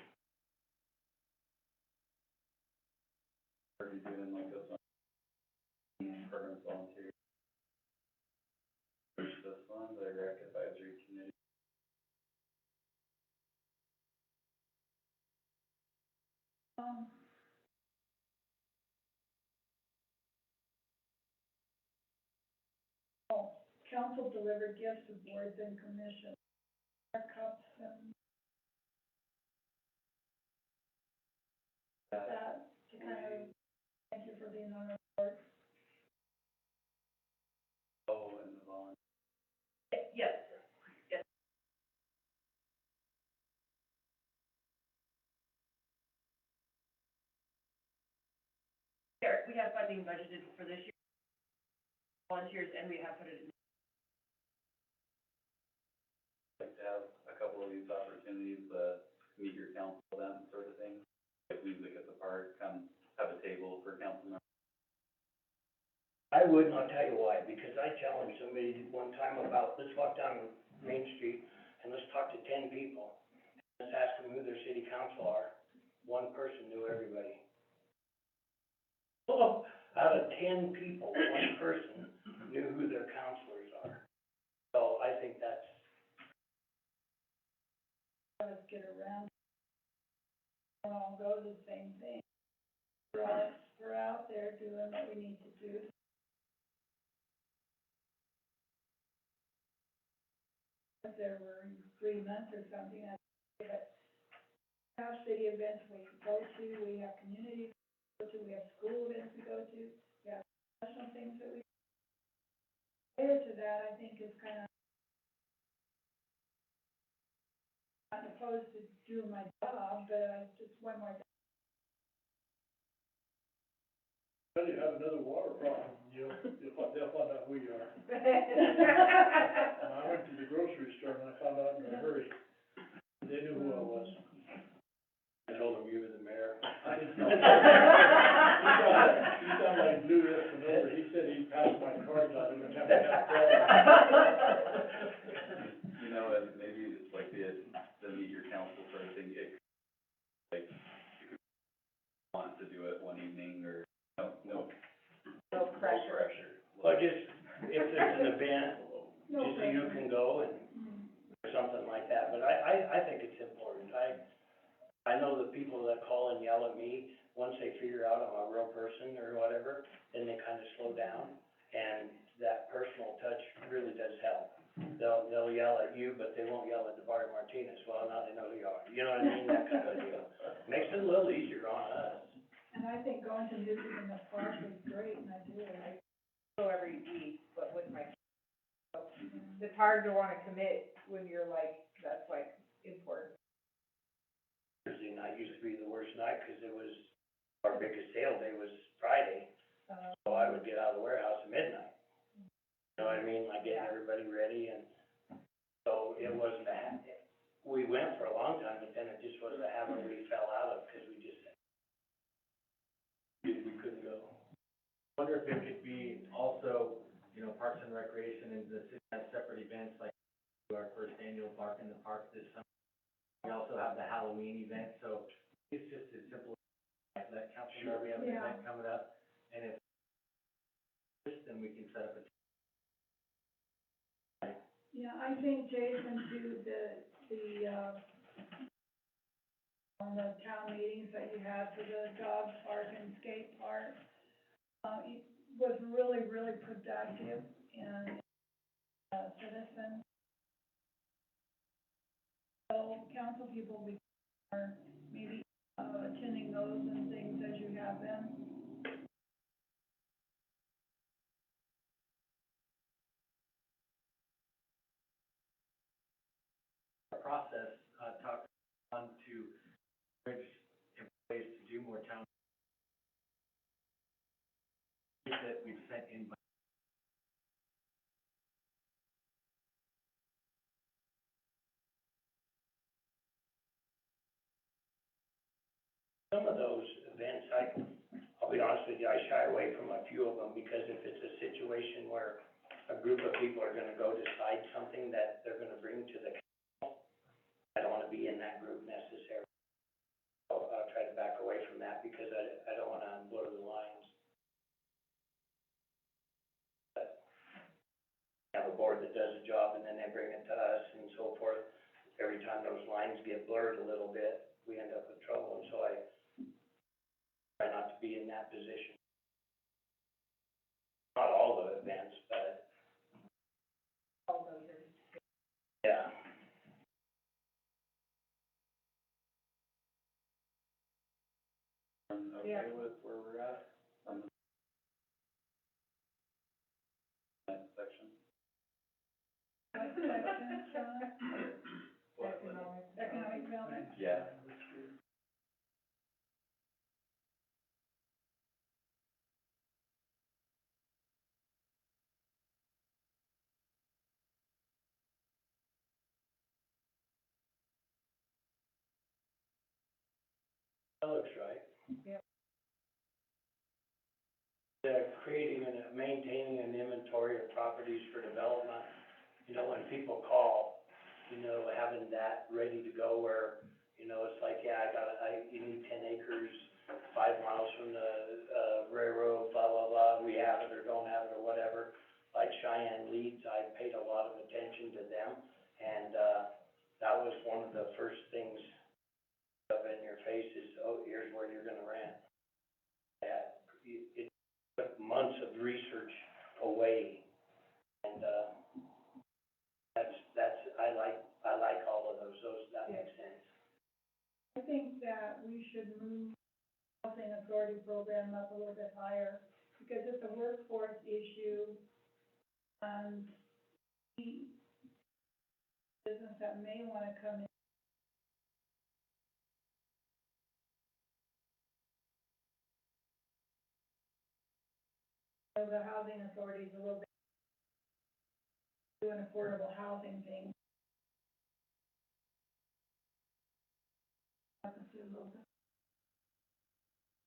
S3: Are you doing like this one? Program volunteer. Push this one, the rec advisory committee.
S8: Council delivered gifts to boards and commissions, cups and that, to kind of, thank you for being on our board.
S3: Oh, and the volunteer.
S1: Yes. being budgeted for this year, volunteers, and we have put it in.
S3: Like to have a couple of these opportunities, meet your council event sort of thing, like music at the park, come have a table for council members.
S4: I would, and I'll tell you why, because I challenged somebody one time about, let's walk down Main Street and let's talk to 10 people. Let's ask them who their city council are. One person knew everybody. Oh, out of 10 people, one person knew who their councilors are. So I think that's.
S8: Let's get around. We all go to the same thing. We're out there doing what we need to do. If there were 3 months or something, but we have city events we go to, we have community we go to, we have school events we go to, we have professional things that we. Prior to that, I think is kind of not opposed to doing my job, but just one more.
S11: Well, you have another water problem, they'll find out who you are. I went to the grocery store and I found out in a hurry. They knew who I was.
S4: I told them you were the mayor.
S11: I didn't know. He sounded like blew this one over. He said he'd pass my cards out every time I had a problem.
S3: You know, and maybe it's like the meet your council sort of thing, like, you could want to do it one evening or, no pressure.
S4: Well, just, if there's an event, just so you can go and, or something like that, but I think it's important. I know the people that call and yell at me, once they figure out I'm a real person or whatever, then they kind of slow down, and that personal touch really does help. They'll yell at you, but they won't yell at the Bar Martinez, well, now they know who you are, you know what I mean, that kind of deal. Makes it a little easier on us.
S8: And I think going to music in the park is great, and I do it. I
S6: Go every week, but with my, it's hard to wanna commit when you're like, that's like important.
S4: Thursday night used to be the worst night, 'cause it was, our biggest sale day was Friday, so I would get out of the warehouse at midnight. You know what I mean, like getting everybody ready, and so it wasn't a habit. We went for a long time, but then it just was a habit we fell out of, 'cause we just, we couldn't go.
S12: I wonder if it could be also, Parks and Recreation, and the city has separate events, like our first annual Bark in the Park this summer. We also have the Halloween event, so it's just as simple as that council member, we have an event coming up, and if, then we can set up a.
S8: Yeah, I think Jason too, on the town meetings that you had for the dog park and skate park, it was really, really productive, and, citizens. So council people are maybe, attending those and things as you have them.
S12: Process, talk on to encourage employees to do more town. That we've sent in.
S4: Some of those events, I'll be honest with you, I shy away from a few of them, because if it's a situation where a group of people are gonna go decide something that they're gonna bring to the council, I don't wanna be in that group necessarily. So I'll try to back away from that, because I don't wanna blur the lines. But have a board that does a job, and then they bring it to us and so forth. Every time those lines get blurred a little bit, we end up with trouble, and so I try not to be in that position. Not all the events, but.
S6: All those are.
S4: Yeah.
S3: Okay with where we're at on the next section?
S8: What section, Sean? Economic development?
S3: Yeah.
S4: That looks right.
S6: Yep.
S4: Creating and maintaining an inventory of properties for development, you know, when people call, you know, having that ready to go where, you know, it's like, yeah, you need 10 acres, 5 miles from the, railroad, blah, blah, blah, we have it or don't have it or whatever. Like Cheyenne Leads, I paid a lot of attention to them, and, that was one of the first things up in your face is, oh, here's where you're gonna rent. It took months of research away, and, I like all of those, that makes sense.
S8: I think that we should move the housing authority program up a little bit higher, because it's a workforce issue, and the business that may wanna come in. So the housing authority is a little bit, do an affordable housing thing.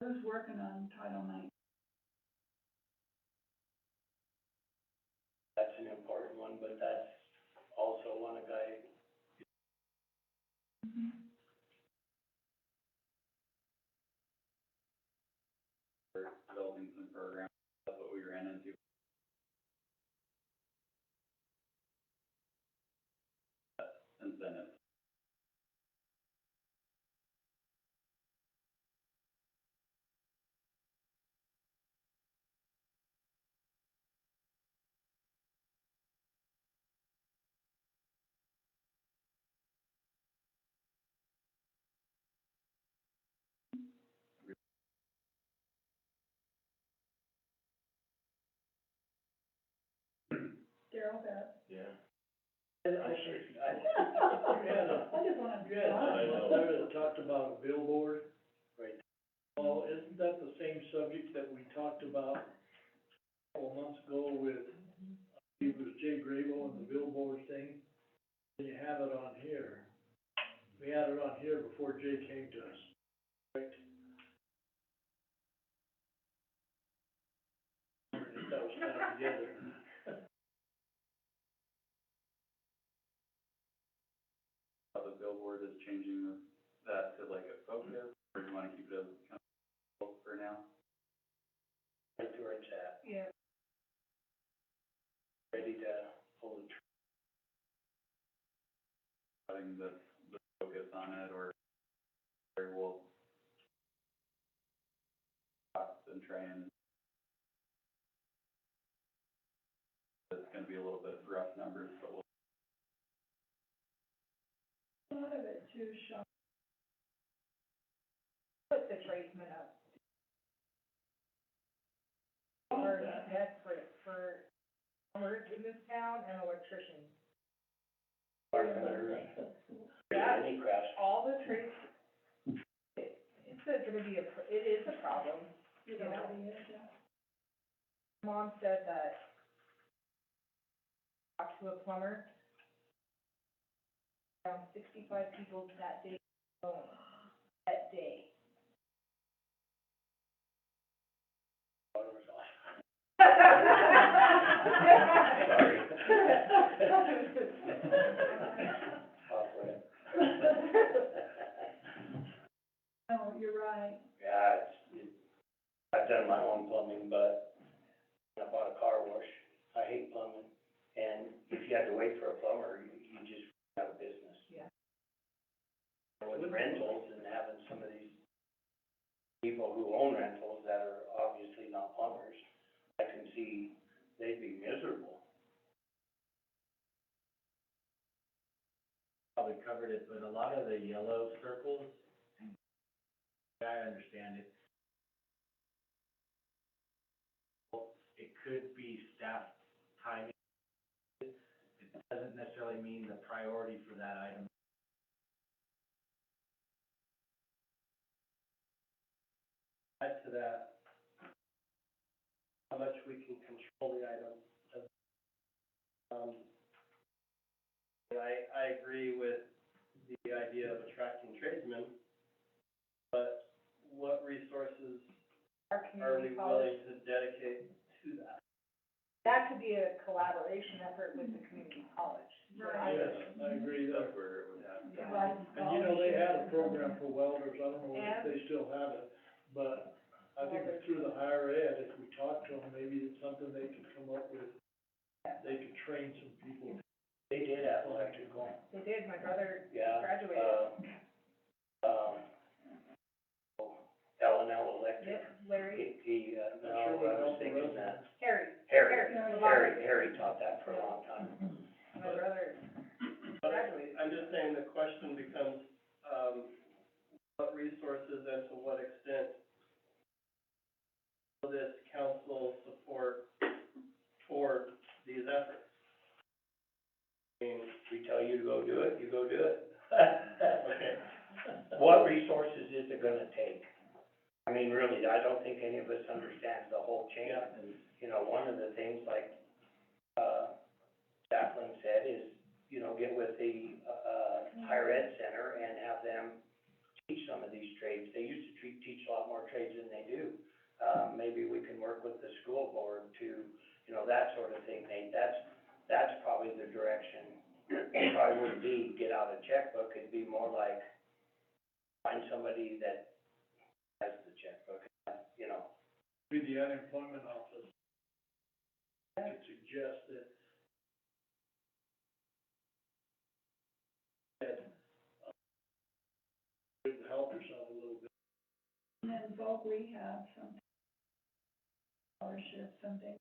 S8: Who's working on Title IX?
S4: That's an important one, but that's also one of guy,
S3: For developing some programs, that's what we ran into. Incentives.
S8: Daryl bet.
S11: Yeah.
S4: I
S8: just wanna.
S11: You had someone there that talked about a billboard.
S4: Right.
S11: Well, isn't that the same subject that we talked about a couple of months ago with, it was Jay Grable and the billboard thing? And you have it on here. We had it on here before Jay came to us. Right? If that was kind of together.
S3: The billboard is changing that to like a focus, or do you wanna keep it as kind of for now?
S4: right to where it's at,
S8: Yeah.
S4: ready to pull the trigger.
S3: Having the focus on it, or we'll stop and try and, it's gonna be a little bit rough numbers, but we'll.
S8: A lot of it too, Sean.
S6: Put the tradesman up. Are desperate for plumbers in this town and electricians.
S4: Carpenter,
S6: Yeah.
S4: any crafts.
S6: All the trades, it's gonna be it is a problem, you know.
S8: Already is, yeah.
S6: Mom said that, talked to a plumber, around 65 people that day alone, that day.
S4: Water's off. Off-ramp.
S8: No, you're right.
S4: Yeah, I've done my own plumbing, but I bought a car wash. I hate plumbing. And if you had to wait for a plumber, you just out of business.
S6: Yeah.
S4: With rentals and having some of these people who own rentals that are obviously not plumbers, I can see they'd be miserable.
S12: Probably covered it, but a lot of the yellow circles, I understand it. It could be staff timing. It doesn't necessarily mean the priority for that item.
S7: Add to that, how much we can control the item. I agree with the idea of attracting tradesmen, but
S6: our community college.
S4: to dedicate to that?
S6: That could be a collaboration effort with the community college.
S8: Right.
S11: Yes, I agree
S3: That's
S11: there.
S3: where it would happen.
S8: Provide
S11: And you know, they had a
S8: scholarships.
S11: program for welders, I don't know if they still have it, but I think through the higher ed, if we talk to them, maybe it's something they could come up with. They could train some people.
S4: They did have electrical.
S6: They did, my brother
S4: Yeah.
S6: graduated.
S4: L&L Electric.
S6: Yep, Larry,
S11: Sure would
S4: I was
S11: help the
S4: thinking
S11: residents.
S4: that.
S6: Harry.
S4: Harry taught that for a long time.
S6: My brother graduated.
S13: I'm just saying the question becomes, what resources and to what extent will this council support for these efforts?
S4: I mean, we tell you to go do it, you go do it.
S13: Okay.
S4: What resources is it gonna take? I mean, really, I don't think any of us understands the whole chain. And, you know, one of the things like, Jacqueline said is, you know, get with the, higher ed center and have them teach some of these trades. They used to teach a lot more trades than they do. Maybe we can work with the school board to, you know, that sort of thing, Nate. That's probably the direction. It probably wouldn't be get out a checkbook, it'd be more like find somebody that has the checkbook, you know.
S11: Be the unemployment office. I could suggest that you could help yourself a little bit.
S8: And then voc rehab, something, scholarship, something.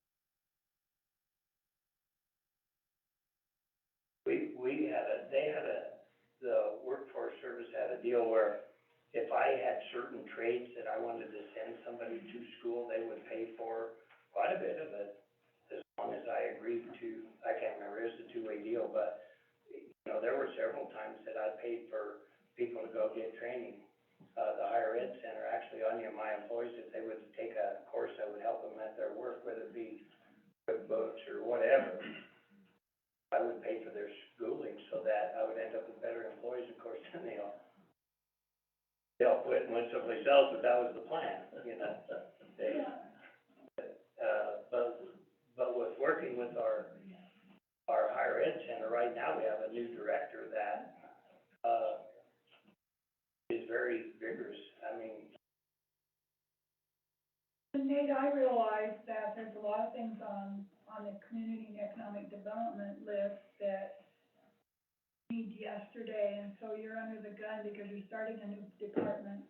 S4: The workforce service had a deal where if I had certain trades that I wanted to send somebody to school, they would pay for quite a bit of it, as long as I agreed to, I can't remember, it was a two-way deal, but, you know, there were several times that I paid for people to go get training. The higher ed center, actually, any of my employees, if they would take a course that would help them at their work, whether it be QuickBooks or whatever, I would pay for their schooling so that I would end up with better employees, of course, then they'll quit and went someplace else, but that was the plan, you know. But with working with our higher ed center, right now, we have a new director that, is very vigorous. I mean,
S8: Nate, I realize that there's a lot of things on the community and economic development list that need yesterday, and so you're under the gun because you're starting a new department.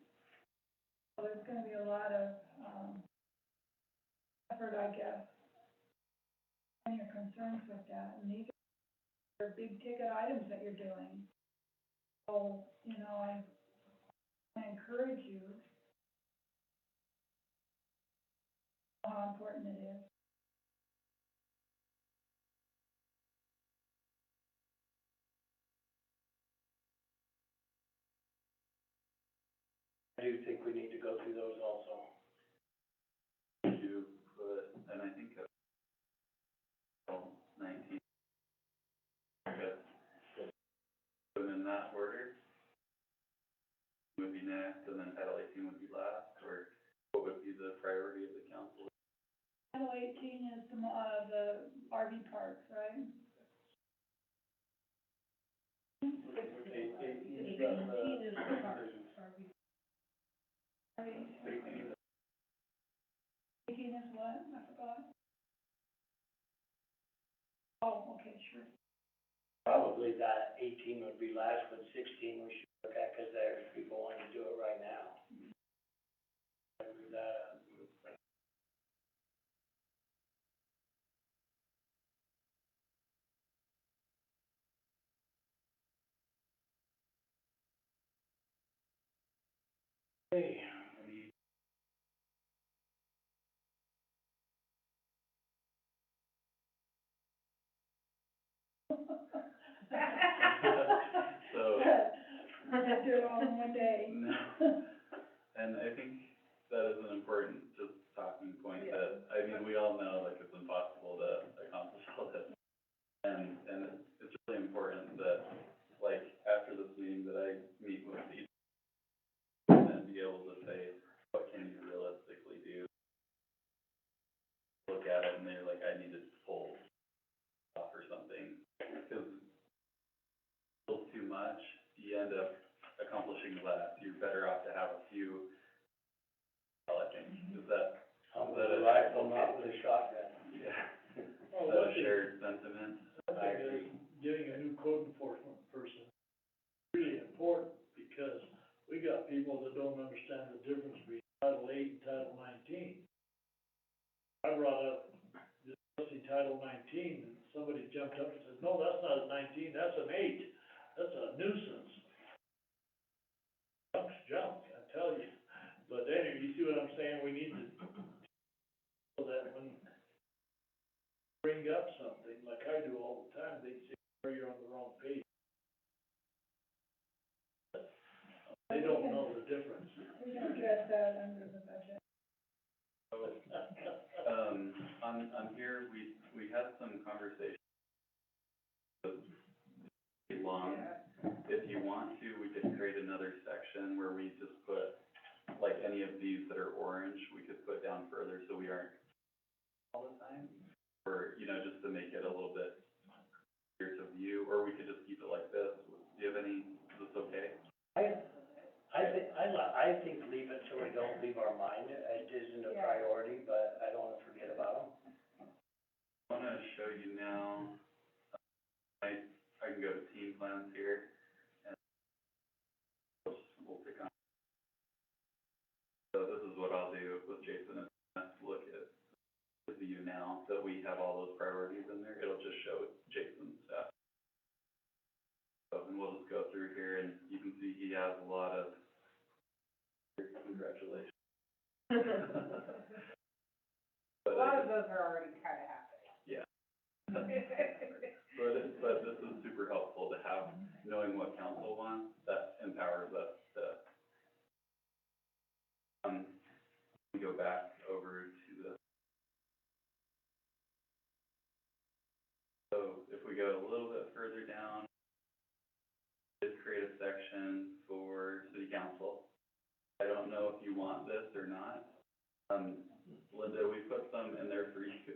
S8: So there's gonna be a lot of, effort, I guess, and your concerns with that, and these are big ticket items that you're doing. So, you know, I encourage you, how important it is.
S4: I do think we need to go through those also.
S3: To put, and I think it's 19, put in that order, would be next, and then Title 18 would be last, or what would be the priority of the council?
S8: Title 18 is the RV parks, right?
S6: 18 is the park.
S8: 18 is what? I forgot. Oh, okay, sure.
S4: Probably that 18 would be last, but 16 we should look at, because there's people wanting to do it right now. Move that up.
S11: Hey,
S3: So,
S8: Do it all in one day.
S3: no, and I think that is an important just talking point that, I mean, we all know, like, it's impossible to accomplish all this. And it's really important that, like, after this meeting, that I meet with each and be able to say, what can you realistically do?
S11: see what I'm saying? We need to, so that when you bring up something, like I do all the time, they say, oh, you're on the wrong page. They don't know the difference.
S8: We can address that under the budget.
S3: On here, we had some conversations. Long. If you want to, we could create another section where we just put, like, any of these that are orange, we could put down further so we aren't all the time. Or, you know, just to make it a little bit clear to view, or we could just keep it like this. Do you have any, is this okay?
S4: I think leave it so we don't leave our mind, it isn't a priority, but I don't wanna forget about them.
S3: I wanna show you now, I can go to team plans here, and we'll pick on. So this is what I'll do with Jason, is look at the view now that we have all those priorities in there, it'll just show Jason's stuff. So, and we'll just go through here, and you can see he has a lot of, congratulations.
S10: A lot of those are already kind of happening.
S3: Yeah. But this is super helpful to have, knowing what council wants, that empowers us to, we go back over to the, so if we go a little bit further down, just create a section for city council. I don't know if you want this or not. Linda, we put some in there for you.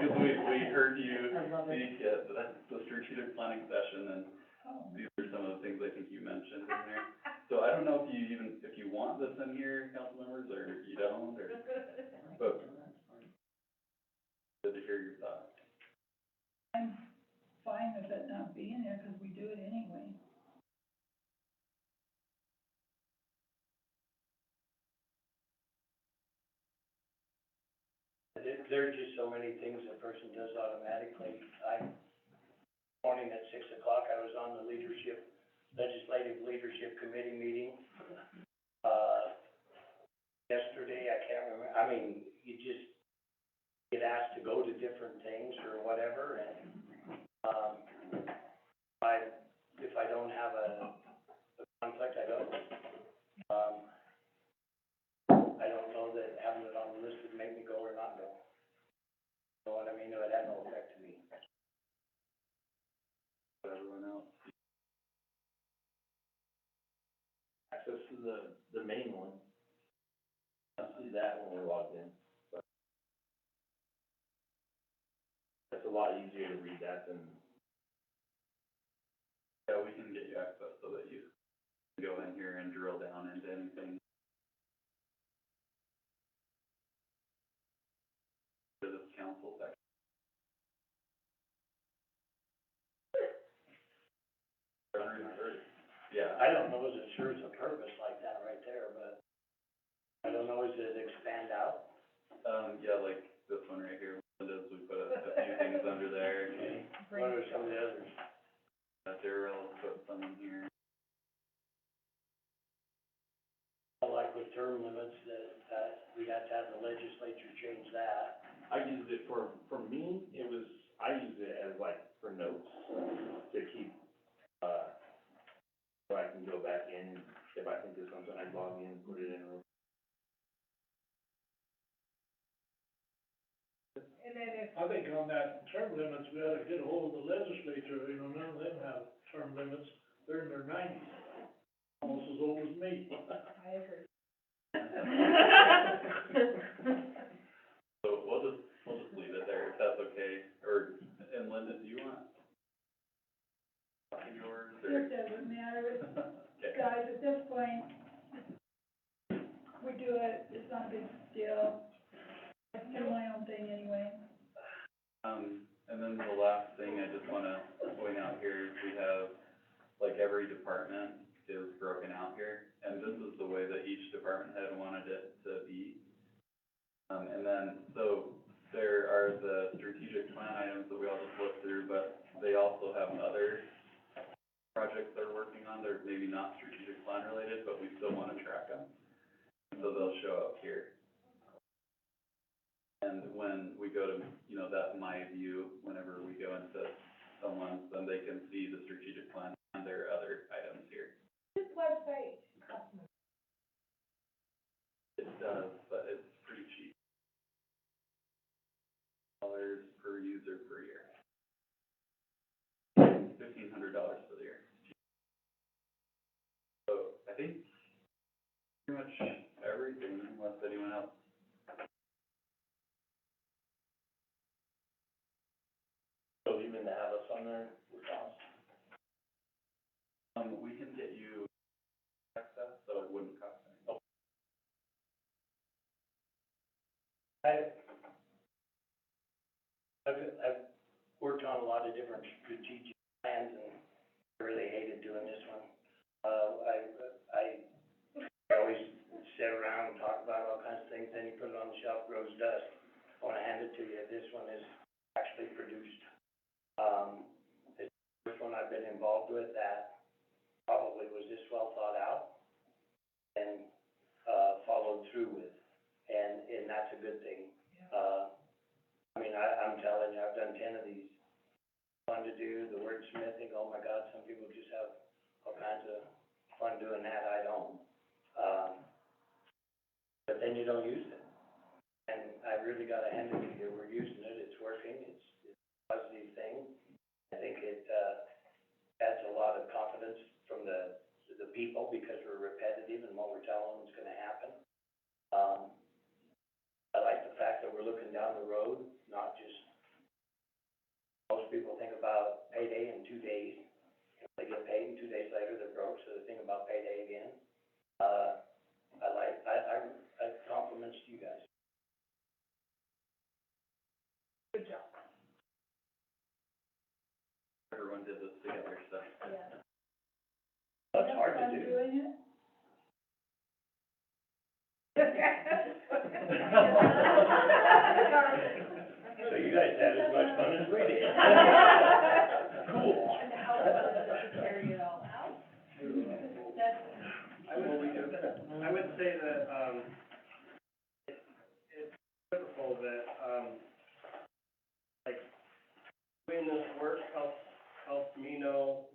S3: Because we heard you speak at the strategic planning session, and these are some of the things I think you mentioned in there. So I don't know if you want this in here, council members, or you don't, or, but good to hear your thoughts.
S8: I'm fine with it not being there, because we do it anyway.
S4: There's just so many things a person does automatically. Morning at 6 o'clock, I was on the legislative leadership committee meeting. Yesterday, I can't remember, I mean, you just get asked to go to different things or whatever, and, if I don't have a conflict, I don't. I don't know that having it on the list would make me go or not go. You know what I mean? It would have no effect to me.
S3: Everyone else.
S7: Access to the main one. I see that when we're logged in, but it's a lot easier to read that than.
S3: Yeah, we can get you access so that you can go in here and drill down into anything. To this council section. Yeah.
S4: I don't know, is it sure it's a purpose like that right there, but I don't know, does it expand out?
S3: Yeah, like this one right here, we put a few things under there.
S4: What are some of the others?
S3: Darrell put some in here.
S4: Like with term limits, that we'd have to have the legislature change that.
S7: I used it for me, I used it as like for notes, to keep, so I can go back in, if I think there's something, I log in, put it in.
S6: And then if,
S11: I think on that term limits, we ought to get a hold of the legislature, you know, none of them have term limits, they're in their nineties, almost as old as me.
S6: I agree.
S3: So we'll just leave it there, if that's okay, or, and Linda, do you want? Yours, or?
S8: It doesn't matter,
S3: Okay.
S8: guys, at this point, we do it, it's not a big deal. I do my own thing anyway.
S3: And then the last thing I just wanna point out here is we have, like, every department is broken out here, and this is the way that each department head wanted it to be. And then, so there are the strategic plan items that we all just looked through, but they also have other not strategic plan related, but we still wanna track them. So they'll show up here. And when we go to, you know, that my view, whenever we go into someone's, then they can see the strategic plan and their other items here.
S8: This website,
S3: It does, but it's pretty cheap. $1,500 per user per year. $1,500 for the year. So I think pretty much everything, unless anyone else.
S13: So even to have us on there would cost?
S3: We can get you access, so it wouldn't cost anything.
S4: I've worked on a lot of different strategic plans and I really hated doing this one. I always sit around and talk about all kinds of things, then you put it on the shelf, grows dust. I wanna hand it to you, this one is actually produced. It's the first one I've been involved with that probably was this well thought out and, followed through with, and that's a good thing. I mean, I'm telling you, I've done 10 of these. Fun to do, the wordsmithing, oh my God, some people just have all kinds of fun doing that, I don't. But then you don't use it. And I really gotta hand it to you, we're using it, it's working, it's a positive thing. I think it, adds a lot of confidence from the people because we're repetitive and what we're telling them is gonna happen. I like the fact that we're looking down the road, not just, most people think about payday in 2 days. You know, they get paid and 2 days later they're broke, so they think about payday again. I compliments to you guys.
S8: good job.
S3: Everyone did this together, so.
S8: Yeah.
S4: That's hard to do.
S8: Doing it?
S4: So you guys had as much fun as we did. Cool.
S10: And how to carry it all out. That's,
S13: I would say that, it's critical that, like, doing this work helps me know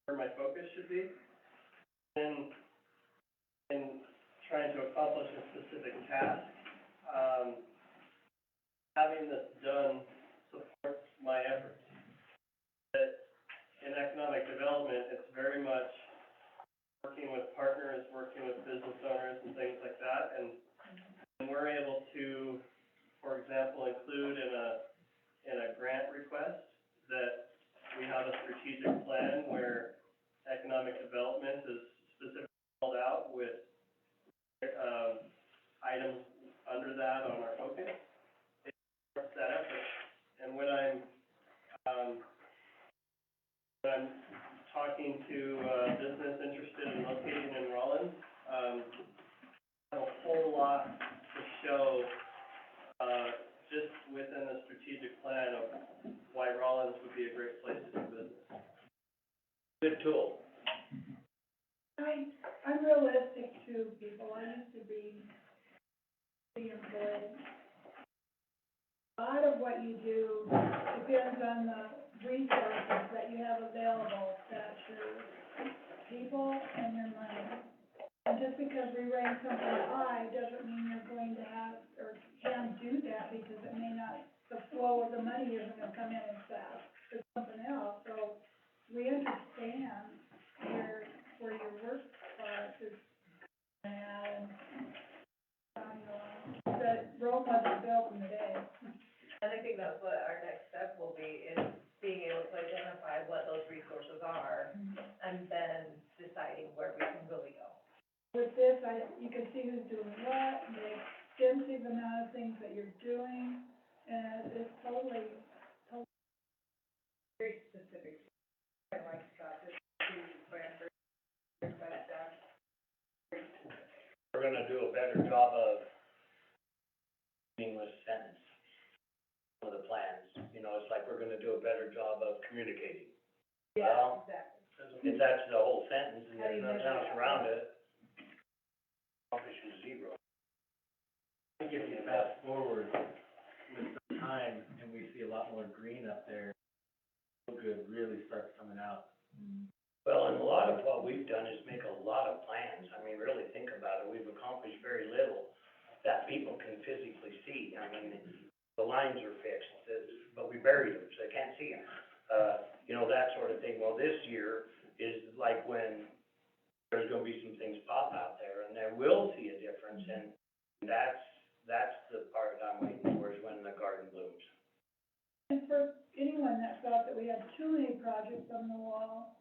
S13: where my focus should be. And in trying to accomplish a specific task, having this done supports my efforts. That in economic development, it's very much working with partners, working with business owners and things like that, and we're able to, for example, include in a grant request that we have a strategic plan where economic development is specifically called out with items under that on our focus. It supports that effort. And when I'm talking to business interested in locating in Rawlins, I have a whole lot to show just within the strategic plan of why Rawlins would be a great place to do business.
S4: Good tool.
S8: I'm realistic too, people. I used to be employed. A lot of what you do depends on the resources that you have available, that's your people and your money. And just because we rank something high doesn't mean you're going to have, or can do that, because it may not, the flow of the money isn't gonna come in as fast as something else. So we understand where your work product is at, and, the road wasn't built in a day.
S5: And I think that's what our next step will be, is being able to identify what those resources are, and then deciding where we can really go.
S8: With this, you can see who's doing what, and the extensive amount of things that you're doing, and it's totally
S6: Very specific. I like Scott, this plan for,
S4: We're gonna do a better job of meaningless sentence. Some of the plans, you know, it's like we're gonna do a better job of communicating.
S8: yeah,
S4: Well,
S8: exactly.
S4: if that's the whole sentence, and then
S6: you
S4: nothing
S6: measure
S4: else
S6: that.
S4: around it, accomplishing zero.
S12: I think if you fast forward with some time and we see a lot more green up there, good really starts coming out.
S4: Well, and a lot of what we've done is make a lot of plans. I mean, really think about it. We've accomplished very little that people can physically see. I mean, the lines are fixed, but we buried them, so they can't see them. You know, that sort of thing. Well, this year is like when there's gonna be some things pop out there, and they will see a difference, and that's the part I'm waiting for, is when the garden blooms.
S8: And for anyone that thought that we had too many projects on the wall,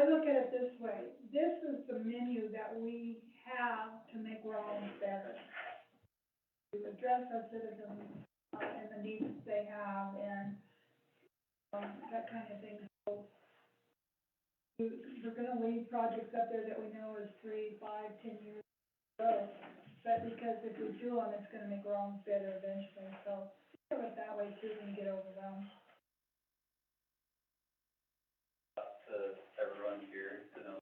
S8: I look at it this way: this is the menu that we have to make Rawlins better. To address our citizens, and the needs they have, and, that kind of thing. So, we're gonna leave projects up there that we know is 3, 5, 10 years ago, but because if we do them, it's gonna make Rawlins better eventually, so think of it that way too, when you get overwhelmed.
S3: To everyone here to know.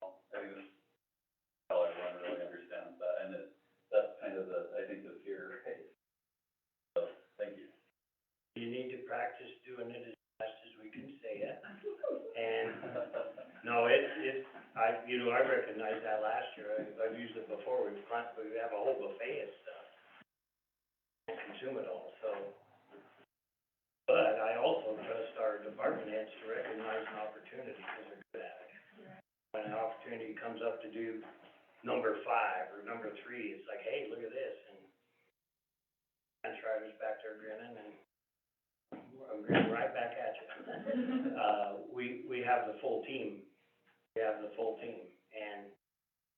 S3: I think that's how everyone really understands that, and that's kind of I think the fear, right? So, thank you.
S4: You need to practice doing it as fast as we can say it. And, no, I recognized that last year. I've used it before. We have a whole buffet of stuff. Can't consume it all, so. But I also trust our department heads to recognize an opportunity, because they're good at it. When an opportunity comes up to do number 5 or number 3, it's like, hey, look at this, and Riders back there grinning, and I'm grinning right back at you. We have the full team. And,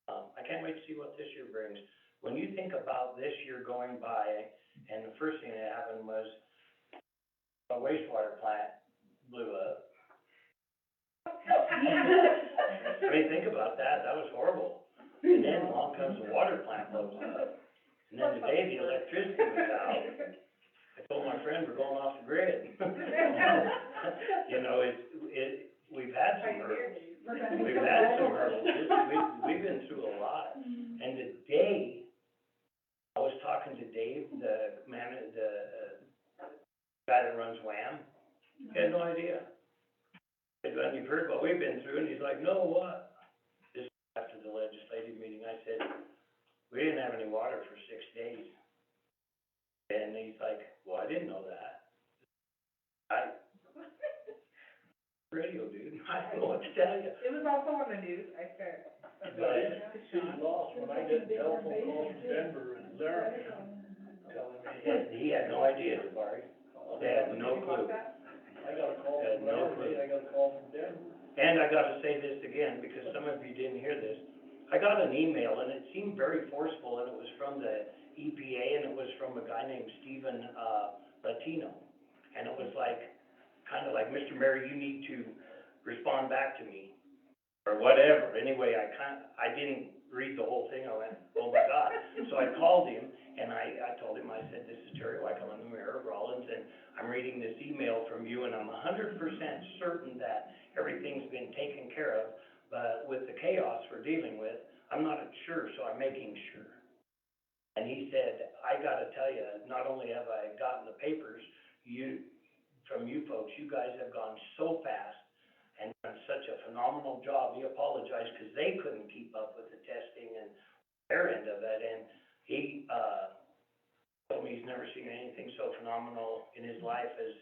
S4: I can't wait to see what this year brings. When you think about this year going by, and the first thing that happened was a wastewater plant blew up. I mean, think about that. That was horrible. And then along comes the water plant blows up. And then today the electricity was out. I told my friend we're going off the grid. You know, we've had some hurdles. We've been through a lot. And today, I was talking to Dave, the guy that runs WHAM. He had no idea. And you've heard what we've been through, and he's like, no, what? This after the legislative meeting, I said, we didn't have any water for 6 days. And he's like, well, I didn't know that. Radio, dude, I don't know what to tell you.
S6: It was also on the news, I said.
S11: She's lost when I get telephone calls from Denver and Laramie telling me.
S4: And he had no idea, Barry. They had no clue.
S11: I got a call from Laramie, I got a call from Denver.
S4: And I gotta say this again, because some of you didn't hear this. I got an email, and it seemed very forceful, and it was from the EPA, and it was from a guy named Stephen, Latino. And it was like, kind of like, Mr. Mayor, you need to respond back to me, or whatever. Anyway, I didn't read the whole thing. I went, oh my God. So I called him, and I told him, I said, this is Terry White, I'm the mayor of Rawlins, and I'm reading this email from you, and I'm 100% certain that everything's been taken care of, but with the chaos we're dealing with, I'm not sure, so I'm making sure. And he said, I gotta tell you, not only have I gotten the papers, from you folks, you guys have gone so fast and done such a phenomenal job. He apologized because they couldn't keep up with the testing and their end of it. And he told me he's never seen anything so phenomenal in his life as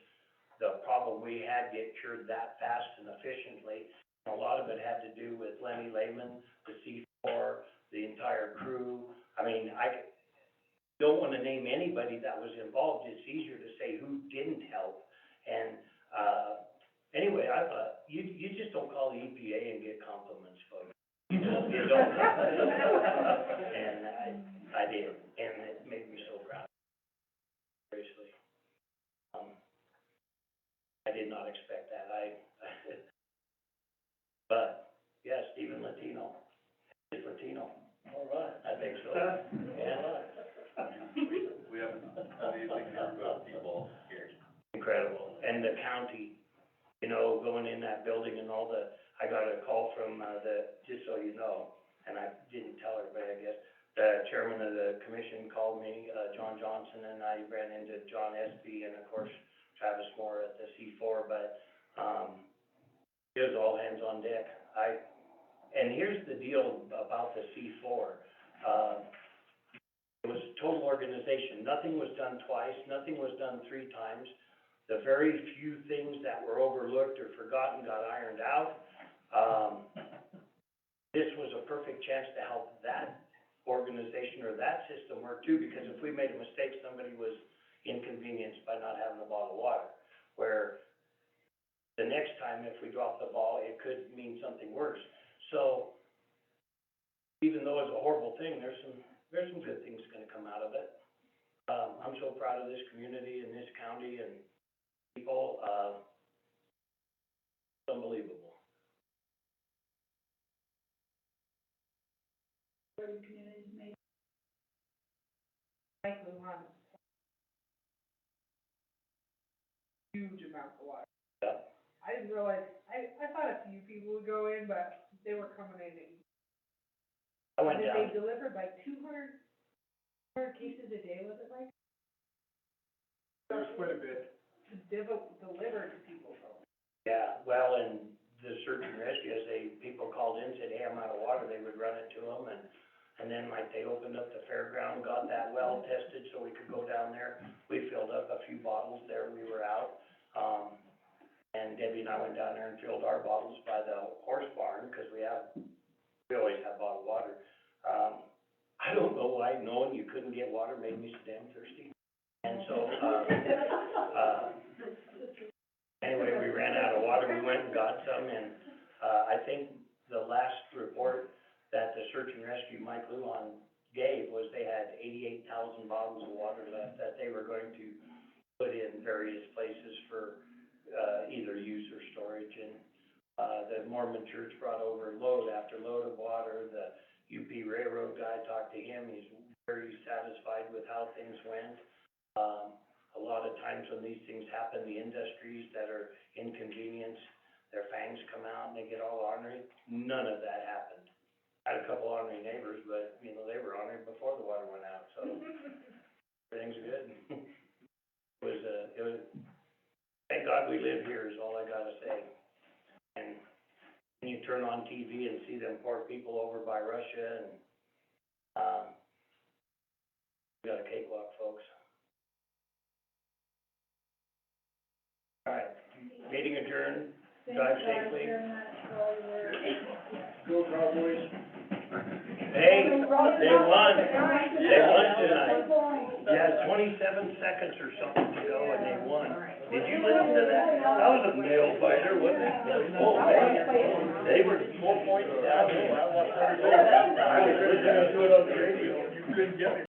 S4: the problem we had get cured that fast and efficiently. And a lot of it had to do with Lenny Lehman, the C4, the entire crew. I mean, I don't want to name anybody that was involved. It's easier to say who didn't help. And, anyway, I thought, you just don't call the EPA and get compliments, folks. You don't. And I did, and it made me so proud. Seriously. I did not expect that. But, yeah, Stephen Latino. He's Latino.
S11: All right.
S4: I think so. Yeah.
S3: We have an amazing group of people here.
S4: Incredible. And the county you know, going in that building and all I got a call from, just so you know, and I didn't tell everybody, I guess, the chairman of the commission called me, John Johnson, and I ran into John Espy and of course Travis Moore at the C4, but, it was all hands on deck. And here's the deal about the C4. It was total organization. Nothing was done twice, nothing was done 3 times. The very few things that were overlooked or forgotten got ironed out. This was a perfect chance to help that organization or that system work too, because if we made a mistake, somebody was inconvenienced by not having a bottle of water. Where the next time, if we drop the ball, it could mean something worse. So, even though it's a horrible thing, there's some good things gonna come out of it. I'm so proud of this community and this county and people, it's unbelievable.
S6: Mike Lujan. Huge amounts of water.
S4: Yeah.
S6: I didn't realize, I thought a few people would go in, but they were coming in and.
S4: I went
S6: Did
S4: down.
S6: they deliver like 200 cases a day, was it like?
S11: There was quite a bit.
S6: Delivered to people, so.
S4: Yeah, well, and the search and rescue, as people called in, said, hey, I'm out of water, they would run it to them, and then like they opened up the fairground, got that well tested so we could go down there. We filled up a few bottles there, we were out. And Debbie and I went down there and filled our bottles by the horse barn, cause we always have bottled water. I don't know why knowing you couldn't get water made me so damn thirsty. And so, anyway, we ran out of water, we went and got some, and, I think the last report that the search and rescue Mike Lujan gave was they had 88,000 bottles of water left that they were going to put in various places for, either use or storage, and, the Mormon church brought over load after load of water. The UP Railroad guy, talked to him, he's very satisfied with how things went. A lot of times when these things happen, the industries that are inconvenienced, their fangs come out and they get all ornery. None of that happened. I had a couple ornery neighbors, but, you know, they were ornery before the water went out, so everything's good. It was, thank God we live here is all I gotta say. And you turn on TV and see them poor people over by Russia, and, we got a cakewalk, folks. All right, meeting adjourned, drive safely.
S11: Go Cowboys.
S4: Hey, they won tonight. Yeah, 27 seconds or something to go and they won. Did you listen to that? That was a nail biter, wasn't it? Oh, man, they were 4 points down. I was listening to it on the radio. You couldn't get me.